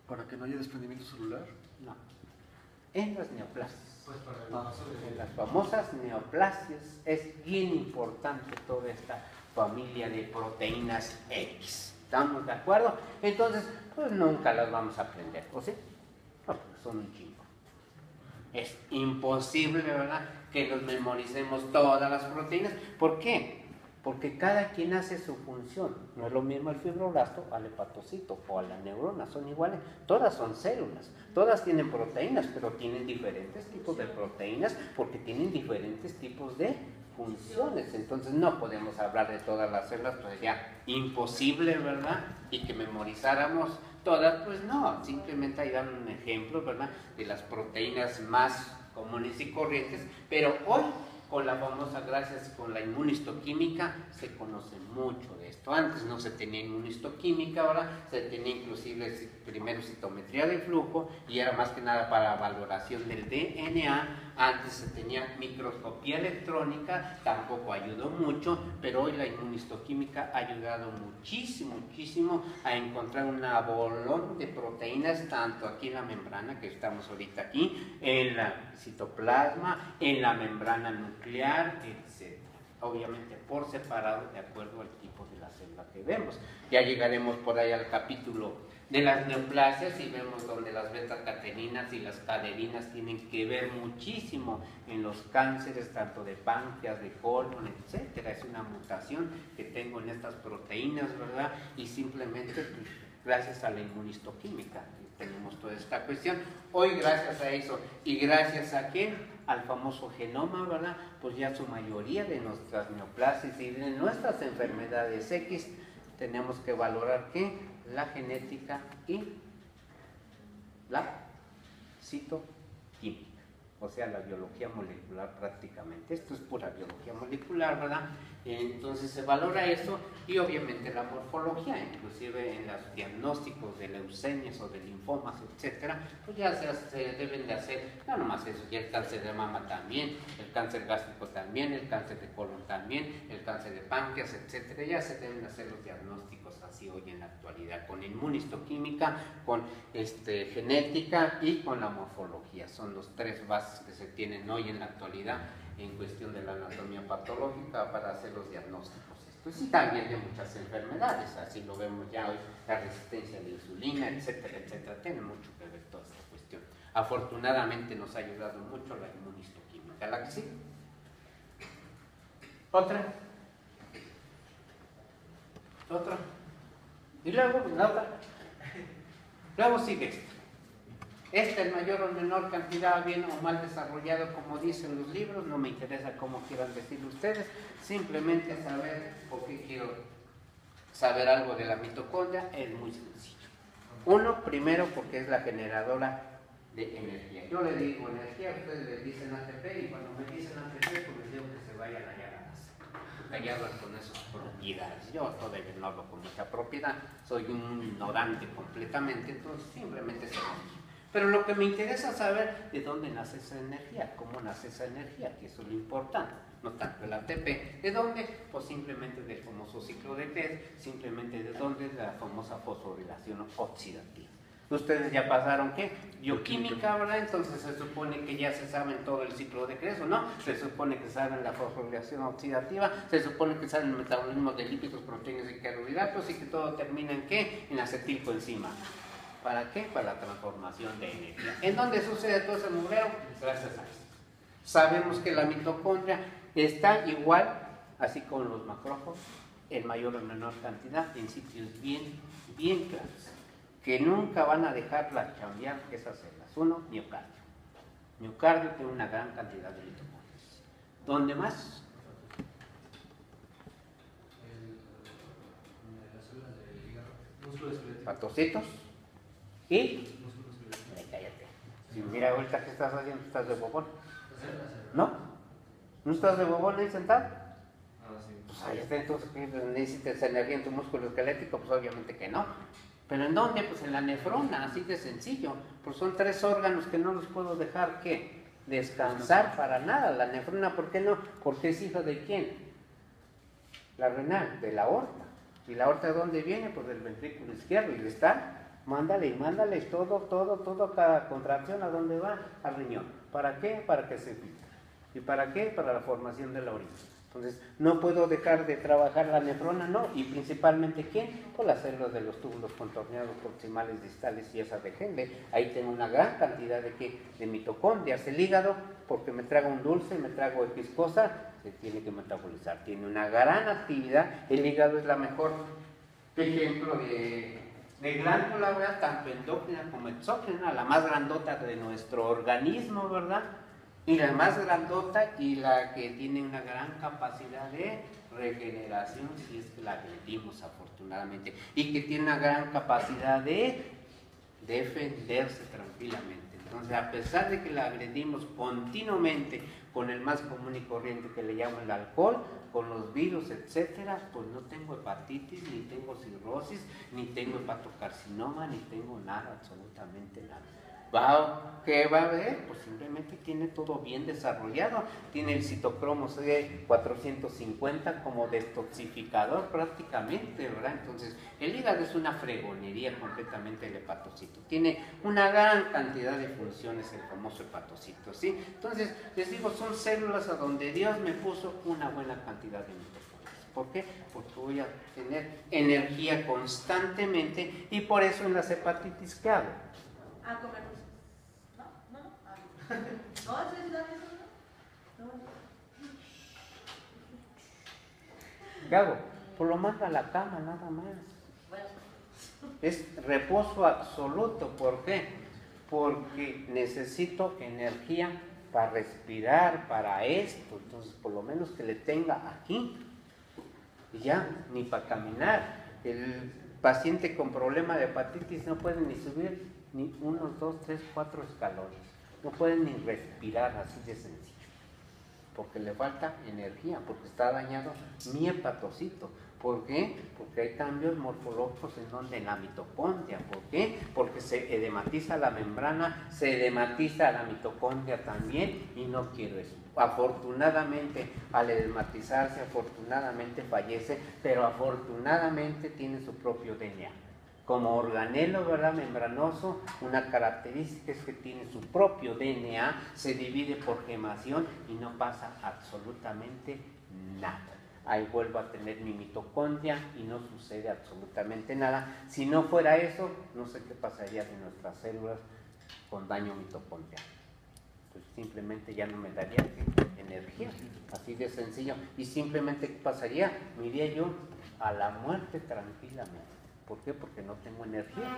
¿Para que no haya desprendimiento celular? No, en las neoplasias. Pues para el paso En las famosas neoplasias es bien importante toda esta familia de proteínas X. ¿Estamos de acuerdo? Entonces, pues nunca las vamos a aprender, ¿o sí? No, porque son un chingo. Es imposible, ¿verdad?, que nos memoricemos todas las proteínas. ¿Por qué? Porque cada quien hace su función. No es lo mismo el fibroblasto al hepatocito o a la neurona, son iguales. Todas son células, todas tienen proteínas, pero tienen diferentes tipos de proteínas porque tienen diferentes tipos de funciones. Entonces no podemos hablar de todas las células, pues ya imposible, ¿verdad? Y que memorizáramos todas, pues no, simplemente ahí dan un ejemplo, ¿verdad?, de las proteínas más comunes y corrientes, pero hoy con la famosa, gracias con la inmunistoquímica, se conoce mucho de esto. Antes no se tenía inmunistoquímica, ahora se tenía inclusive primero citometría de flujo y era más que nada para valoración del DNA. Antes se tenía microscopía electrónica, tampoco ayudó mucho, pero hoy la inmunistoquímica ha ayudado muchísimo a encontrar un bolón de proteínas, tanto aquí en la membrana, que estamos ahorita aquí, en la citoplasma, en la membrana nuclear, etc. Obviamente por separado, de acuerdo al tipo de la célula que vemos. Ya llegaremos por ahí al capítulo de las neoplasias y vemos donde las beta-cateninas y las cadeninas tienen que ver muchísimo en los cánceres, tanto de páncreas, de colon, etcétera. Es una mutación que tengo en estas proteínas, ¿verdad? Y simplemente, pues, gracias a la inmunistoquímica tenemos toda esta cuestión. Hoy, gracias a eso y gracias a ¿quién? Al famoso genoma, ¿verdad? Pues ya su mayoría de nuestras neoplasias y de nuestras enfermedades X tenemos que valorar ¿qué? La genética y la citoquímica, o sea, la biología molecular prácticamente. Esto es pura biología molecular, ¿verdad? Entonces se valora eso y obviamente la morfología, inclusive en los diagnósticos de leucemias o de linfomas, etcétera, pues ya se deben de hacer, no nomás eso, ya el cáncer de mama también, el cáncer gástrico también, el cáncer de colon también, el cáncer de páncreas, etcétera. Ya se deben hacer los diagnósticos así hoy en la actualidad, con inmunistoquímica, con genética y con la morfología. Son los tres bases que se tienen hoy en la actualidad en cuestión de la anatomía patológica para hacer los diagnósticos. Esto y también de muchas enfermedades, así lo vemos ya hoy, la resistencia a la insulina, etcétera, etcétera. Tiene mucho que ver toda esta cuestión. Afortunadamente nos ha ayudado mucho la inmunistoquímica. ¿La que sí? ¿Otra? Y luego, la otra. Luego sigue esta. Esta en mayor o menor cantidad, bien o mal desarrollado, como dicen los libros, no me interesa cómo quieran decirlo ustedes, simplemente saber por qué quiero saber algo de la mitocondria es muy sencillo. Uno, primero, porque es la generadora de energía. Yo le digo energía, ustedes le dicen ATP, y cuando me dicen ATP, pues les digo que se vayan allá a la NASA. hablan con esas propiedades. Yo todavía no hablo con mucha propiedad, soy un ignorante completamente, entonces simplemente se lo digo. Pero lo que me interesa es saber de dónde nace esa energía, cómo nace esa energía, que eso es lo importante, no tanto el ATP. ¿De dónde? Pues simplemente del famoso ciclo de Krebs, simplemente de dónde, de la famosa fosforilación oxidativa. Ustedes ya pasaron, ¿qué? Bioquímica, ¿verdad? Entonces se supone que ya se saben todo el ciclo de Krebs, ¿no? Se supone que saben la fosforilación oxidativa, se supone que saben el metabolismo de lípidos, proteínas y carbohidratos y que todo termina en ¿qué? En acetilcoenzima. ¿Para qué? Para la transformación de energía. ¿En dónde sucede todo ese mugrero? Gracias a eso. Sabemos que la mitocondria está igual, así como los macrófagos, en mayor o menor cantidad, en sitios bien claros, que nunca van a dejarla cambiar esas células. Uno, miocardio. Miocardio tiene una gran cantidad de mitocondrias. ¿Dónde más? Las células del hígado, músculo esquelético. Patocitos. ¿Y? Músculo esquelético. Ay, cállate. Si mira ahorita qué estás haciendo, estás de bobón. Células. ¿No? ¿No estás de bobón ahí sentado? Ah, sí. Pues ahí está, entonces, ¿qué necesitas energía en tu músculo esquelético? Pues obviamente que no. ¿Pero en dónde? Pues en la nefrona, así de sencillo. Pues son 3 órganos que no los puedo dejar, ¿qué? Descansar para nada. La nefrona, ¿por qué no? Porque es hija de ¿quién? La renal, de la aorta. ¿Y la aorta de dónde viene? Pues del ventrículo izquierdo. Y le está, mándale y mándale todo, cada contracción, ¿a dónde va? Al riñón. ¿Para qué? Para que se filtre. ¿Y para qué? Para la formación de la orina. Entonces, no puedo dejar de trabajar la nefrona, no. Y principalmente, ¿quién? Pues las células de los túbulos contorneados proximales distales y esas de Henle. Ahí tengo una gran cantidad de, ¿qué? De mitocondrias. El hígado, porque me trago un dulce, me trago X cosa, se tiene que metabolizar. Tiene una gran actividad. El hígado es la mejor ejemplo de glándula, ¿verdad? Tanto endócrina como exócrina, la más grandota de nuestro organismo, ¿verdad? Y la más grandota y la que tiene una gran capacidad de regeneración, si es que la agredimos afortunadamente, y que tiene una gran capacidad de defenderse tranquilamente. Entonces, a pesar de que la agredimos continuamente con el más común y corriente que le llamo el alcohol, con los virus, etcétera, pues no tengo hepatitis, ni tengo cirrosis, ni tengo hepatocarcinoma, ni tengo nada, absolutamente nada. ¿Qué va a haber? Pues simplemente tiene todo bien desarrollado, tiene el citocromo C450 como detoxificador prácticamente, ¿verdad? Entonces, el hígado es una fregonería completamente el hepatocito, tiene una gran cantidad de funciones el famoso hepatocito, ¿sí? Entonces, les digo, son células a donde Dios me puso una buena cantidad de mitocondrias. ¿Por qué? Porque voy a tener energía constantemente y por eso en las hepatitis, ¿qué hago? A comer dulces. No, ¿eso es la misma? No. ¿Qué hago? Pues lo mando a la cama nada más. Bueno. Es reposo absoluto. ¿Por qué? Porque necesito energía para respirar, para esto. Entonces, por lo menos que le tenga aquí. Y ya, ni para caminar. El paciente con problema de hepatitis no puede ni subir ni 1, 2, 3, 4 escalones. No pueden ni respirar, así de sencillo, porque le falta energía, porque está dañado mi hepatocito. ¿Por qué? Porque hay cambios morfológicos en donde en la mitocondria. ¿Por qué? Porque se edematiza la membrana, se edematiza la mitocondria también y no quiero eso. Afortunadamente, al edematizarse, afortunadamente fallece, pero afortunadamente tiene su propio DNA. Como organelo, ¿verdad? Membranoso, una característica es que tiene su propio DNA, se divide por gemación y no pasa absolutamente nada. Ahí vuelvo a tener mi mitocondria y no sucede absolutamente nada. Si no fuera eso, no sé qué pasaría de nuestras células con daño mitocondrial. Pues simplemente ya no me daría energía, así de sencillo. Y simplemente, ¿qué pasaría? Me iría yo a la muerte tranquilamente. ¿Por qué? Porque no tengo energía.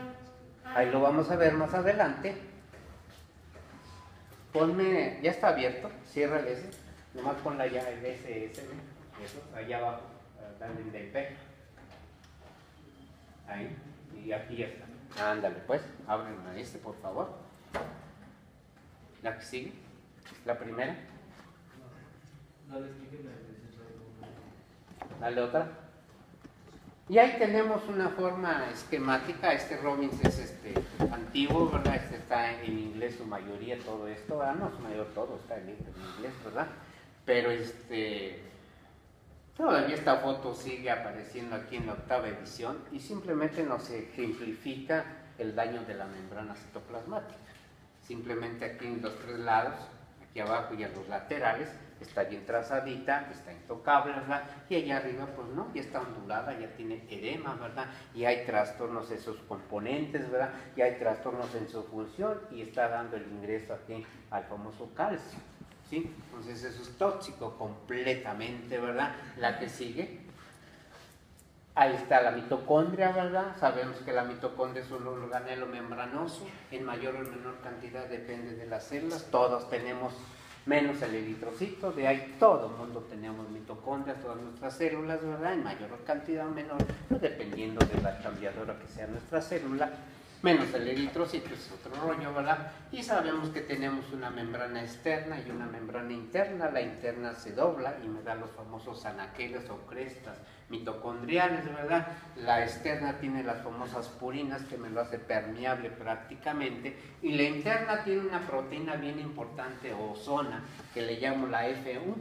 Ahí lo vamos a ver más adelante. Ponme, ya está abierto, cierra el S, nomás pon la llave el SS, eso, allá abajo, dale del P. Ahí, y aquí ya está. Ándale, pues, ábreme este, por favor. La que sigue, la primera. No le expliquen la definición. Dale otra. Y ahí tenemos una forma esquemática. Este Robbins es antiguo, ¿verdad? Está en inglés su mayoría, todo esto, ¿verdad? No, su mayor todo está en inglés, ¿verdad? Pero todavía esta foto sigue apareciendo aquí en la 8ª edición y simplemente nos ejemplifica el daño de la membrana citoplasmática. Simplemente aquí en los 3 lados, aquí abajo y en los laterales, está bien trazadita, está intocable, ¿verdad? Y allá arriba, pues no, ya está ondulada, ya tiene edema, ¿verdad? Y hay trastornos en sus componentes, ¿verdad? Y hay trastornos en su función y está dando el ingreso aquí al famoso calcio, ¿sí? Entonces eso es tóxico completamente, ¿verdad? La que sigue. Ahí está la mitocondria, ¿verdad? Sabemos que la mitocondria es un organelo membranoso, en mayor o menor cantidad depende de las células, todos tenemos menos el eritrocito, de ahí todo el mundo tenemos mitocondrias, todas nuestras células, ¿verdad? En mayor cantidad o menor, pues dependiendo de la cambiadora que sea nuestra célula, menos el eritrocito es otro rollo, ¿verdad? Y sabemos que tenemos una membrana externa y una membrana interna. La interna se dobla y me da los famosos anaqueles o crestas mitocondriales, ¿verdad? La externa tiene las famosas purinas que me lo hace permeable prácticamente, y la interna tiene una proteína bien importante o zona que le llamo la F1.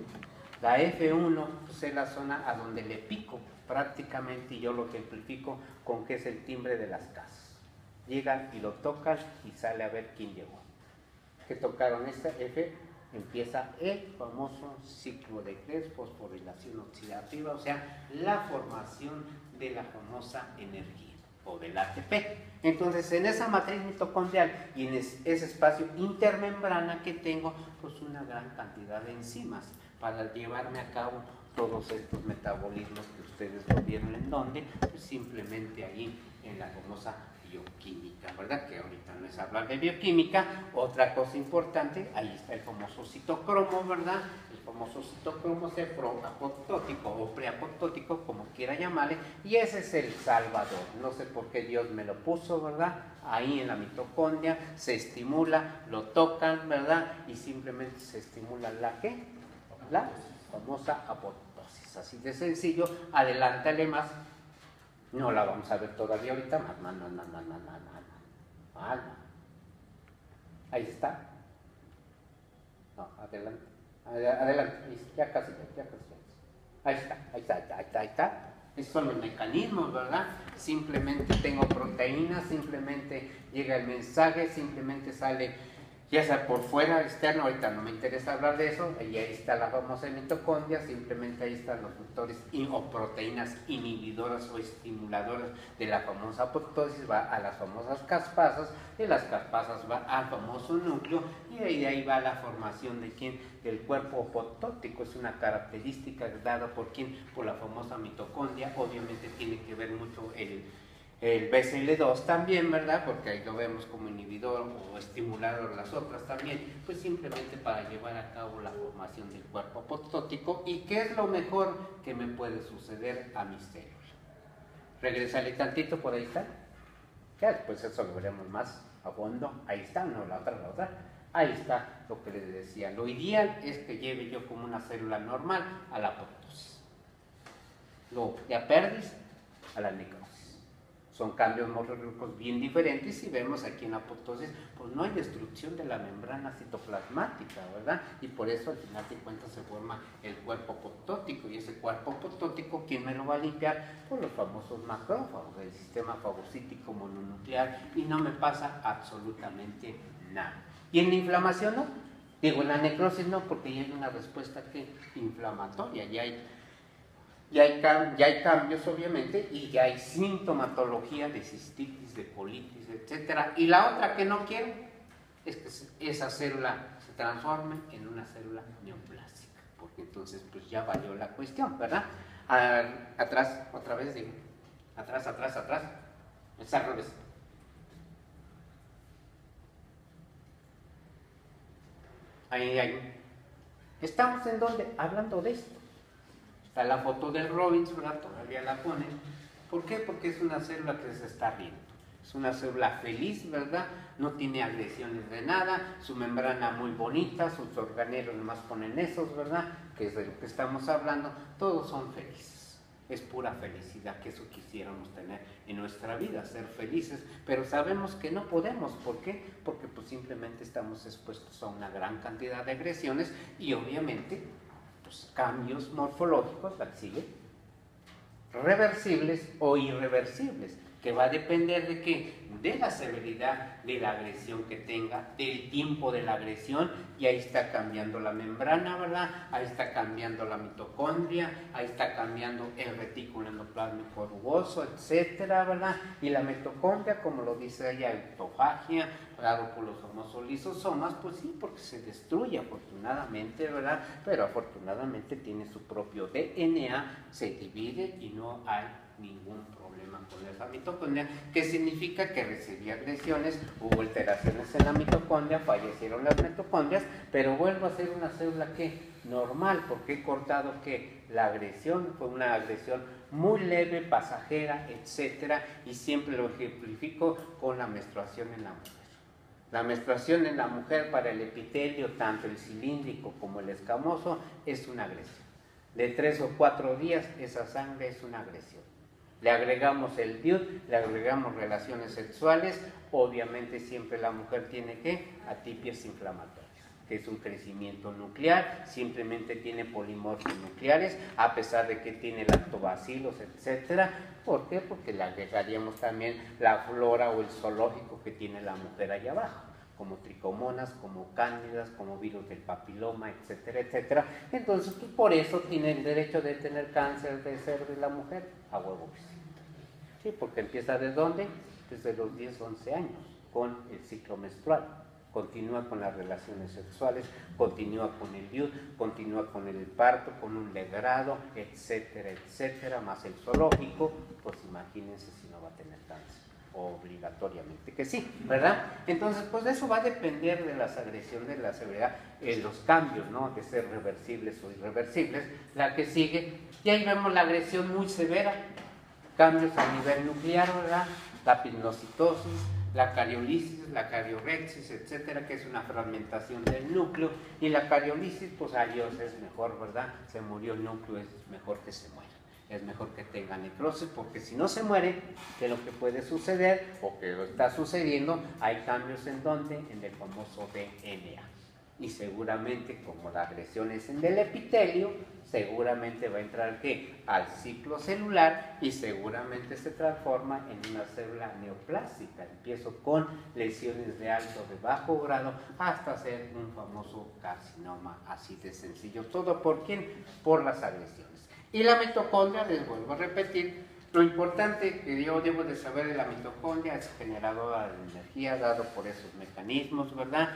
La F1 pues, es la zona a donde le pico prácticamente, y yo lo ejemplifico con que es el timbre de las casas. Llegan y lo tocan y sale a ver quién llegó. Que tocaron esta F, empieza el famoso ciclo de Krebs, fosforilación oxidativa, o sea, la formación de la famosa energía o del ATP. Entonces, en esa matriz mitocondrial y en ese espacio intermembrana que tengo, pues una gran cantidad de enzimas para llevarme a cabo todos estos metabolismos que ustedes lo vieron en donde, pues simplemente ahí en la famosa bioquímica, ¿verdad? Que ahorita no es hablar de bioquímica. Otra cosa importante, ahí está el famoso citocromo, ¿verdad? El famoso citocromo es proapoptótico o preapoptótico, como quiera llamarle, y ese es el salvador. No sé por qué Dios me lo puso, ¿verdad? Ahí en la mitocondria se estimula, lo tocan, ¿verdad? Y simplemente se estimula la ¿qué? La famosa apoptosis. Así de sencillo. Adelántale más. No la vamos a ver todavía ahorita, más. Ahí está. No, adelante. Adelante, ya casi. Ahí está. Esos son los mecanismos, ¿verdad? Simplemente tengo proteínas, simplemente llega el mensaje, simplemente sale, ya sea por fuera, externo, ahorita no me interesa hablar de eso, y ahí está la famosa mitocondria, simplemente ahí están los factores o proteínas inhibidoras o estimuladoras de la famosa apoptosis, va a las famosas caspasas, de las caspasas va al famoso núcleo, y de ahí va la formación de quién, del cuerpo apoptótico. Es una característica dada por quién, por la famosa mitocondria. Obviamente tiene que ver mucho el BCL2 también, ¿verdad? Porque ahí lo vemos como inhibidor o estimulador, las otras también, pues simplemente para llevar a cabo la formación del cuerpo apoptótico. ¿Y qué es lo mejor que me puede suceder a mis células? Regresale tantito, por ahí está. Ya después eso lo veremos más a fondo. Ahí está, no, la otra. Ahí está lo que les decía. Lo ideal es que lleve yo como una célula normal a la apoptosis. Luego, ya perdis a la necrosis. Son cambios morfológicos bien diferentes, y vemos aquí en la apoptosis, pues no hay destrucción de la membrana citoplasmática, ¿verdad? Y por eso al final de cuentas se forma el cuerpo apoptótico, y ese cuerpo apoptótico, ¿quién me lo va a limpiar? Pues los famosos macrófagos del sistema fagocítico mononuclear, y no me pasa absolutamente nada. ¿Y en la inflamación no? Digo, en la necrosis no, porque ya hay una respuesta inflamatoria, ya hay cambios, obviamente, y ya hay sintomatología de cistitis, de colitis, etc. Y la otra que no quiero es que esa célula se transforme en una célula neoplásica, porque entonces pues ya valió la cuestión, ¿verdad? Atrás, otra vez digo, atrás, es al revés. Ahí. ¿Estamos en dónde? Hablando de esto. Está la foto del Robbins, ¿verdad? Todavía la ponen. ¿Por qué? Porque es una célula que se está riendo. Es una célula feliz, ¿verdad? No tiene agresiones de nada, su membrana muy bonita, sus organelos nomás ponen esos, ¿verdad? Que es de lo que estamos hablando. Todos son felices. es pura felicidad, que eso quisiéramos tener en nuestra vida, ser felices, pero sabemos que no podemos. ¿Por qué? Porque pues simplemente estamos expuestos a una gran cantidad de agresiones y obviamente pues, cambios morfológicos, la que sigue, reversibles o irreversibles, que va a depender de qué, de la severidad de la agresión que tenga, del tiempo de la agresión, y ahí está cambiando la membrana, ¿verdad? Ahí está cambiando la mitocondria, ahí está cambiando el retículo endoplasmico rugoso, etcétera, ¿verdad? Y la mitocondria, como lo dice ella, autofagia, dado por los famosos lisosomas, pues sí, porque se destruye afortunadamente, ¿verdad? Pero afortunadamente tiene su propio DNA, se divide y no hay ningún problema con esa mitocondria, que significa que recibía agresiones, hubo alteraciones en la mitocondria, fallecieron las mitocondrias, pero vuelvo a ser una célula que normal, porque he cortado que la agresión fue una agresión muy leve, pasajera, etcétera, y siempre lo ejemplifico con la menstruación en la mujer. La menstruación en la mujer para el epitelio, tanto el cilíndrico como el escamoso, es una agresión. De 3 o 4 días, esa sangre es una agresión. Le agregamos el DIUT, le agregamos relaciones sexuales, obviamente siempre la mujer tiene que atipias inflamatorias, que es un crecimiento nuclear, simplemente tiene polimorfias nucleares, a pesar de que tiene lactobacilos, etcétera. ¿Por qué? Porque le agregaríamos también la flora o el zoológico que tiene la mujer allá abajo, como tricomonas, como cándidas, como virus del papiloma, etcétera, etcétera. Entonces, pues, por eso tiene el derecho de tener cáncer de cervix la mujer, a huevo que sí. Sí, porque empieza ¿de dónde? Desde los 10, 11 años, con el ciclo menstrual. Continúa con las relaciones sexuales, continúa con el DIUT, continúa con el parto, con un legrado, etcétera, etcétera, más el zoológico, pues imagínense si no va a tener cáncer, obligatoriamente que sí, ¿verdad? Entonces, pues eso va a depender de las agresiones, de la severidad, los cambios, ¿no? De ser reversibles o irreversibles, la que sigue, y ahí vemos la agresión muy severa, cambios a nivel nuclear, ¿verdad? La pignocitosis, la cariolisis, la cariorexis, etcétera, que es una fragmentación del núcleo, y la cariolisis, pues adiós, es mejor, ¿verdad? Se murió el núcleo, es mejor que se muera, es mejor que tenga necrosis, porque si no se muere, que lo que puede suceder, o que lo está sucediendo, hay cambios en donde, en el famoso DNA. Y seguramente, como la agresión es en el epitelio, seguramente va a entrar ¿qué? Al ciclo celular y seguramente se transforma en una célula neoplástica. Empiezo con lesiones de alto, de bajo grado, hasta ser un famoso carcinoma, así de sencillo. ¿Todo por quién? Por las agresiones. Y la mitocondria, les vuelvo a repetir, lo importante que yo debo de saber de la mitocondria es generadora de energía, dado por esos mecanismos, ¿verdad?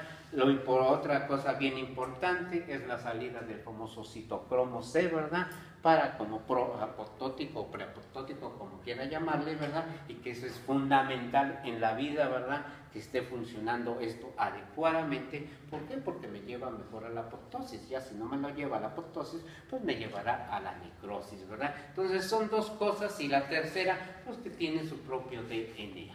Otra cosa bien importante es la salida del famoso citocromo C, ¿verdad? Para como apoptótico o preapoptótico, como quiera llamarle, ¿verdad? Y que eso es fundamental en la vida, ¿verdad? Que esté funcionando esto adecuadamente. ¿Por qué? Porque me lleva mejor a la apoptosis. Ya si no me lo lleva a la apoptosis, pues me llevará a la necrosis, ¿verdad? Entonces son dos cosas, y la tercera, pues que tiene su propio DNA,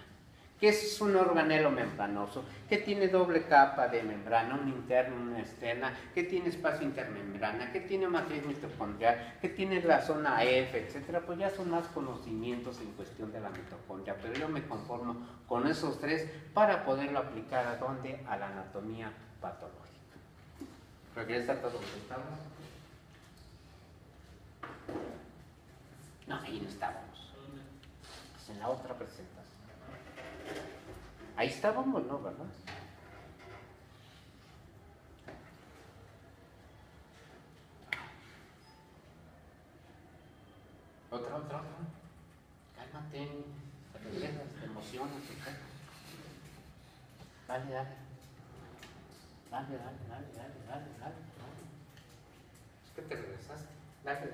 que es un organelo membranoso, que tiene doble capa de membrana, una interna, una externa, que tiene espacio intermembrana, que tiene matriz mitocondrial, que tiene la zona F, etcétera. Pues ya son más conocimientos en cuestión de la mitocondria, pero yo me conformo con esos tres para poderlo aplicar ¿a dónde? A la anatomía patológica. ¿Regresa todo lo que estamos? No, ahí no estábamos. Es en la otra presentación. Ahí estábamos, ¿no? ¿Verdad? Otra. Cálmate, te regresas, te emocionas, ¿ok? Dale. Es que te regresaste. Dale.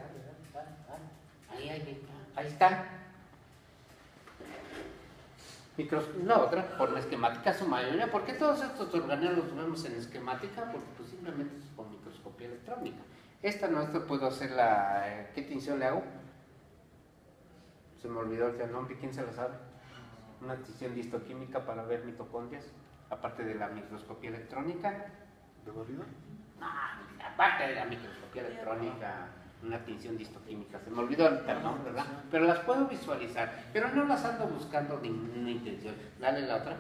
Ahí está. Otra forma esquemática, su mayoría. ¿Por qué todos estos organelos los vemos en esquemática? Porque pues, simplemente es con microscopía electrónica. Esta puedo hacer la... ¿Qué tinción le hago? Se me olvidó el nombre, ¿quién se lo sabe? Una tinción de histoquímica para ver mitocondrias, aparte de la microscopía electrónica. ¿De barrido? No, aparte de la microscopía electrónica, una tinción distoquímica, se me olvidó ahorita, ¿no? ¿Verdad? Pero las puedo visualizar, pero no las ando buscando ninguna intención. Dale la otra.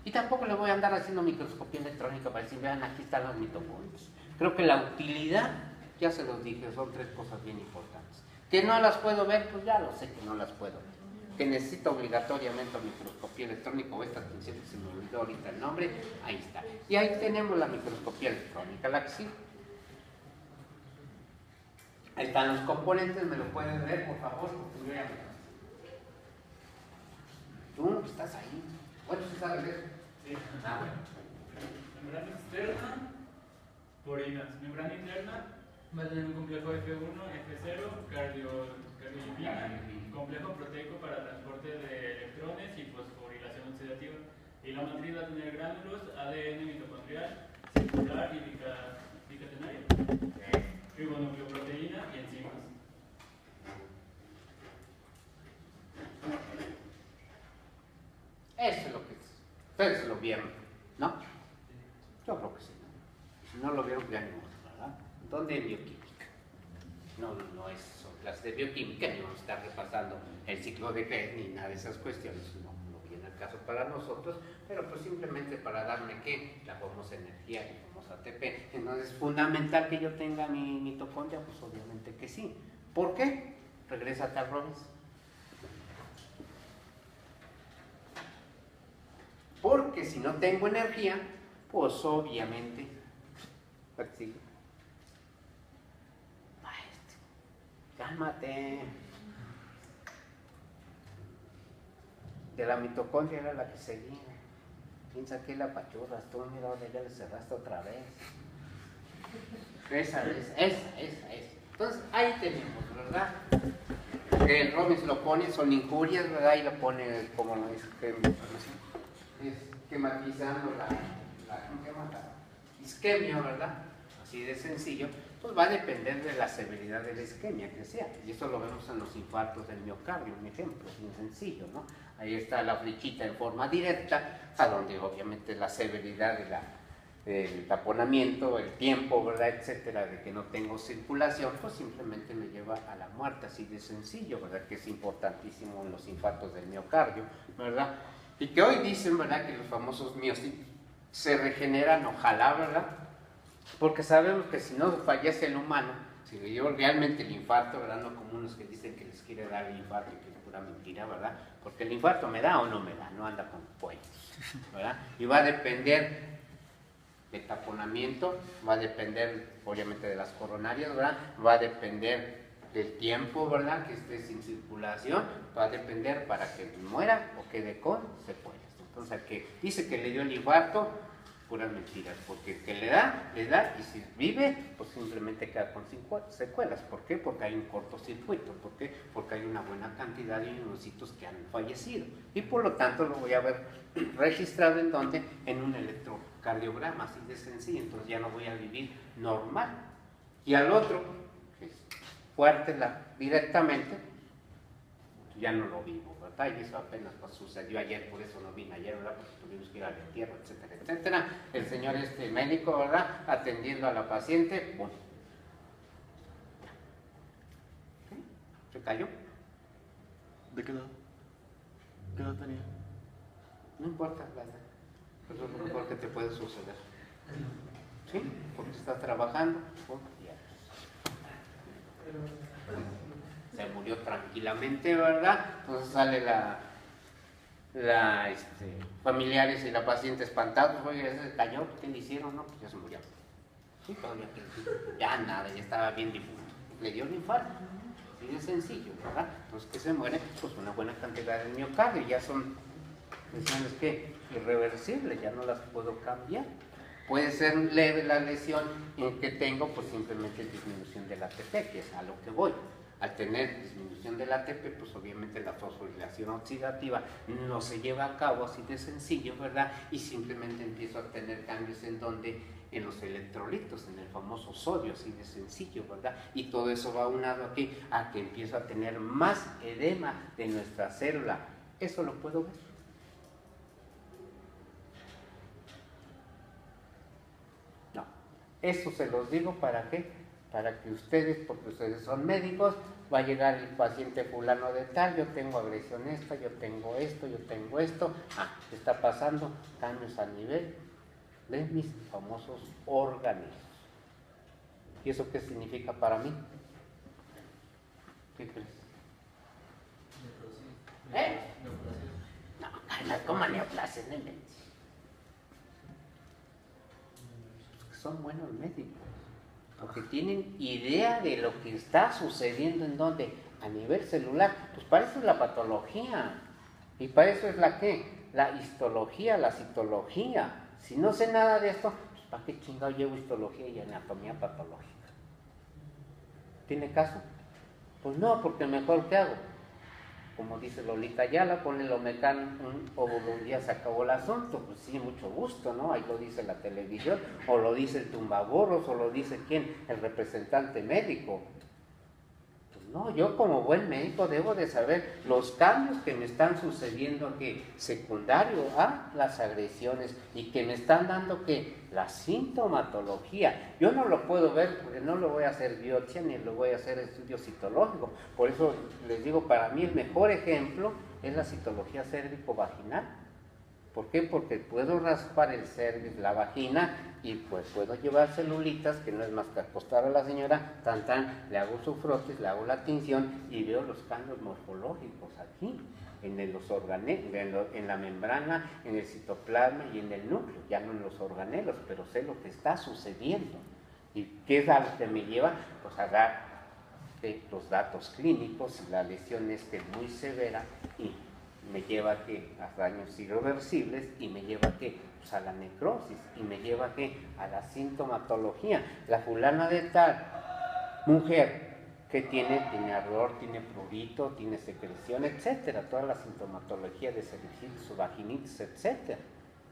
Y tampoco le voy a andar haciendo microscopía electrónica para decir, vean, aquí están los mitocondrios. Creo que la utilidad, ya se los dije, son 3 cosas bien importantes. Que no las puedo ver, pues ya lo sé que no las puedo ver. Que necesita obligatoriamente microscopía electrónica o esta tinción que se me olvidó ahorita el nombre, ahí está. Y ahí tenemos la microscopía electrónica, la que sí. Ahí están los componentes, me lo pueden ver, por favor, porque yo ya me... Tú estás ahí. Bueno, ¿sí sabes eso? Sí. Ah, bueno. Membrana externa, porinas. Membrana interna va a tener un complejo F1, F0, cardiolipina, complejo proteico para transporte de electrones y fosforilación oxidativa. Y la matriz va a tener gránulos, ADN mitocondrial, circular y bicatenario, ribonucleoproteína y enzimas. Eso es lo que es. Ustedes lo vieron, ¿no? Yo creo que sí. Si no lo vieron, ya no, ¿verdad? ¿Dónde en bioquímica? No es son clases de bioquímica, ni vamos a estar repasando el ciclo de Krebs ni nada de esas cuestiones, no viene al caso para nosotros, pero pues simplemente para darme que la famosa energía y la famosa ATP. Entonces, ¿es fundamental que yo tenga mi mitocondria? Pues obviamente que sí. ¿Por qué? Regresa a Carl Robbins. Porque si no tengo energía, pues obviamente, maestro, cálmate. De la mitocondria era la que seguía. Piensa que la pachurras, tú mira ahora ya le cerraste otra vez. Esa. Entonces ahí tenemos, ¿verdad? El Robbins lo pone, son injurias, ¿verdad? Y lo pone como lo dice esquematizando ¿cómo se llama? La isquemia, ¿verdad? Así de sencillo, pues va a depender de la severidad de la isquemia que sea. Y eso lo vemos en los infartos del miocardio, un ejemplo, muy sencillo, ¿no? Ahí está la flechita en forma directa, a donde obviamente la severidad del taponamiento, el tiempo, ¿verdad? Etcétera, de que no tengo circulación, pues simplemente me lleva a la muerte, así de sencillo, ¿verdad? Que es importantísimo en los infartos del miocardio, ¿verdad? Y que hoy dicen, ¿verdad?, que los famosos miocitos se regeneran, ojalá, ¿verdad? Porque sabemos que si no fallece el humano, si le dio realmente el infarto, ¿verdad? No como unos que dicen que les quiere dar el infarto y que es pura mentira, ¿verdad? Porque el infarto me da o no me da, no anda con pollos, ¿verdad? Y va a depender del taponamiento, va a depender obviamente de las coronarias, ¿verdad? Va a depender del tiempo, ¿verdad?, que esté sin circulación, va a depender para que muera o quede con secuelas. Entonces, al que dice que le dio el infarto, puras mentiras, porque el que le da, y si vive, pues simplemente queda con secuelas. ¿Por qué? Porque hay un cortocircuito. ¿Por qué? Porque hay una buena cantidad de minocitos que han fallecido. Y por lo tanto lo voy a ver registrado en donde, en un electrocardiograma, así de sencillo. Entonces ya no voy a vivir normal. Y al otro, que es fuerte directamente, ya no lo vivo, ¿verdad? Y eso apenas pues, sucedió ayer, por eso no vine ayer, ¿verdad? Porque tuvimos que ir al entierro, etcétera, etcétera. El señor médico, ¿verdad?, atendiendo a la paciente, bueno, se cayó. ¿De qué edad? ¿Qué edad tenía? No importa, la edad, eso es lo mejor que te puede suceder. ¿Sí? Porque estás trabajando, bueno, ya. Se murió tranquilamente, ¿verdad? Entonces sale familiares y la paciente espantados, oye, ¿se cayó? ¿Qué le hicieron? No, pues ya se murió. Sí, todavía ya nada, ya estaba bien difunto. Le dio un infarto, así de sencillo, ¿verdad? Entonces, que se muere? Pues una buena cantidad de miocardio, ya son lesiones que irreversibles, ya no las puedo cambiar. Puede ser leve la lesión que tengo, pues simplemente disminución del ATP, que es a lo que voy. Al tener disminución del ATP, pues obviamente la fosforilación oxidativa no se lleva a cabo así de sencillo, ¿verdad? Y simplemente empiezo a tener cambios en donde, en los electrolitos, en el famoso sodio, así de sencillo, ¿verdad? Y todo eso va aunado aquí a que empiezo a tener más edema de nuestra célula. Eso lo puedo ver. No, eso se los digo para qué, para que ustedes, porque ustedes son médicos, va a llegar el paciente fulano de tal, yo tengo agresión esta, yo tengo esto, ¿qué está pasando? Cambios a nivel de mis famosos organismos. ¿Y eso qué significa para mí? ¿Qué crees? No, ¿cómo neoplasia? Son buenos médicos, porque tienen idea de lo que está sucediendo en donde, a nivel celular. Pues para eso es la patología, y para eso es la histología, la citología. Si no sé nada de esto, pues ¿para qué chingado llevo histología y anatomía patológica? ¿Tiene caso? Pues no, porque mejor ¿qué hago? Como dice Lolita Ayala, ponle lo mecánico, un óvulo, ya se acabó el asunto. Pues sí, mucho gusto, ¿no? Ahí lo dice la televisión, o lo dice el tumbaborros, o lo dice ¿quién? El representante médico. Pues no, yo como buen médico debo de saber los cambios que me están sucediendo aquí, secundario a las agresiones, y que me están dando ¿qué? La sintomatología. Yo no lo puedo ver porque no le voy a hacer biopsia ni le voy a hacer estudio citológico. Por eso les digo, para mí el mejor ejemplo es la citología cérvico-vaginal. ¿Por qué? Porque puedo raspar el cervix, la vagina, y pues puedo llevar celulitas, que no es más que acostar a la señora, le hago su frotis, le hago la tinción y veo los cambios morfológicos aquí, en los organelos, en la membrana, en el citoplasma y en el núcleo, ya no en los organelos, pero sé lo que está sucediendo. ¿Y qué es a lo que me lleva? Pues a dar los datos clínicos, y la lesión muy severa, y me lleva a daños irreversibles, y me lleva pues a la necrosis, y me lleva a la sintomatología. La fulana de tal, mujer, que tiene ardor, tiene prurito, tiene secreción, etcétera, toda la sintomatología de cervicitis o vaginitis, etcétera.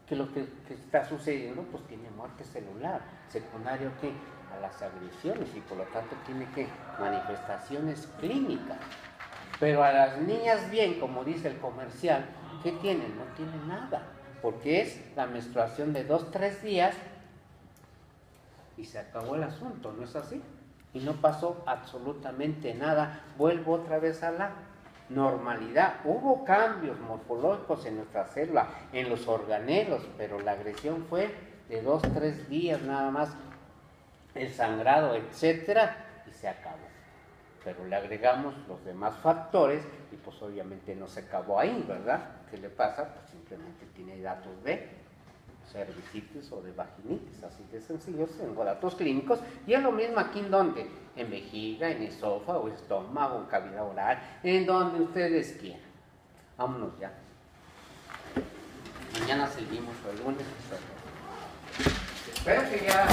Que lo que está sucediendo, pues tiene muerte celular, secundario a las agresiones, y por lo tanto tiene manifestaciones clínicas. Pero a las niñas bien, como dice el comercial, ¿qué tienen? No tienen nada, porque es la menstruación de 2-3 días y se acabó el asunto, ¿no es así? Y no pasó absolutamente nada. Vuelvo otra vez a la normalidad. Hubo cambios morfológicos en nuestra célula, en los organelos, pero la agresión fue de 2-3 días nada más, el sangrado, etcétera, y se acabó. Pero le agregamos los demás factores y pues obviamente no se acabó ahí, ¿verdad? ¿Qué le pasa? Pues simplemente tiene datos de cervicitis o de vaginitis, así de sencillos, tengo datos clínicos, y es lo mismo aquí en donde, en vejiga, en esófago, estómago, en cavidad oral, en donde ustedes quieran. Vámonos ya. Mañana seguimos, el lunes. Espero que ya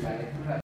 la lectura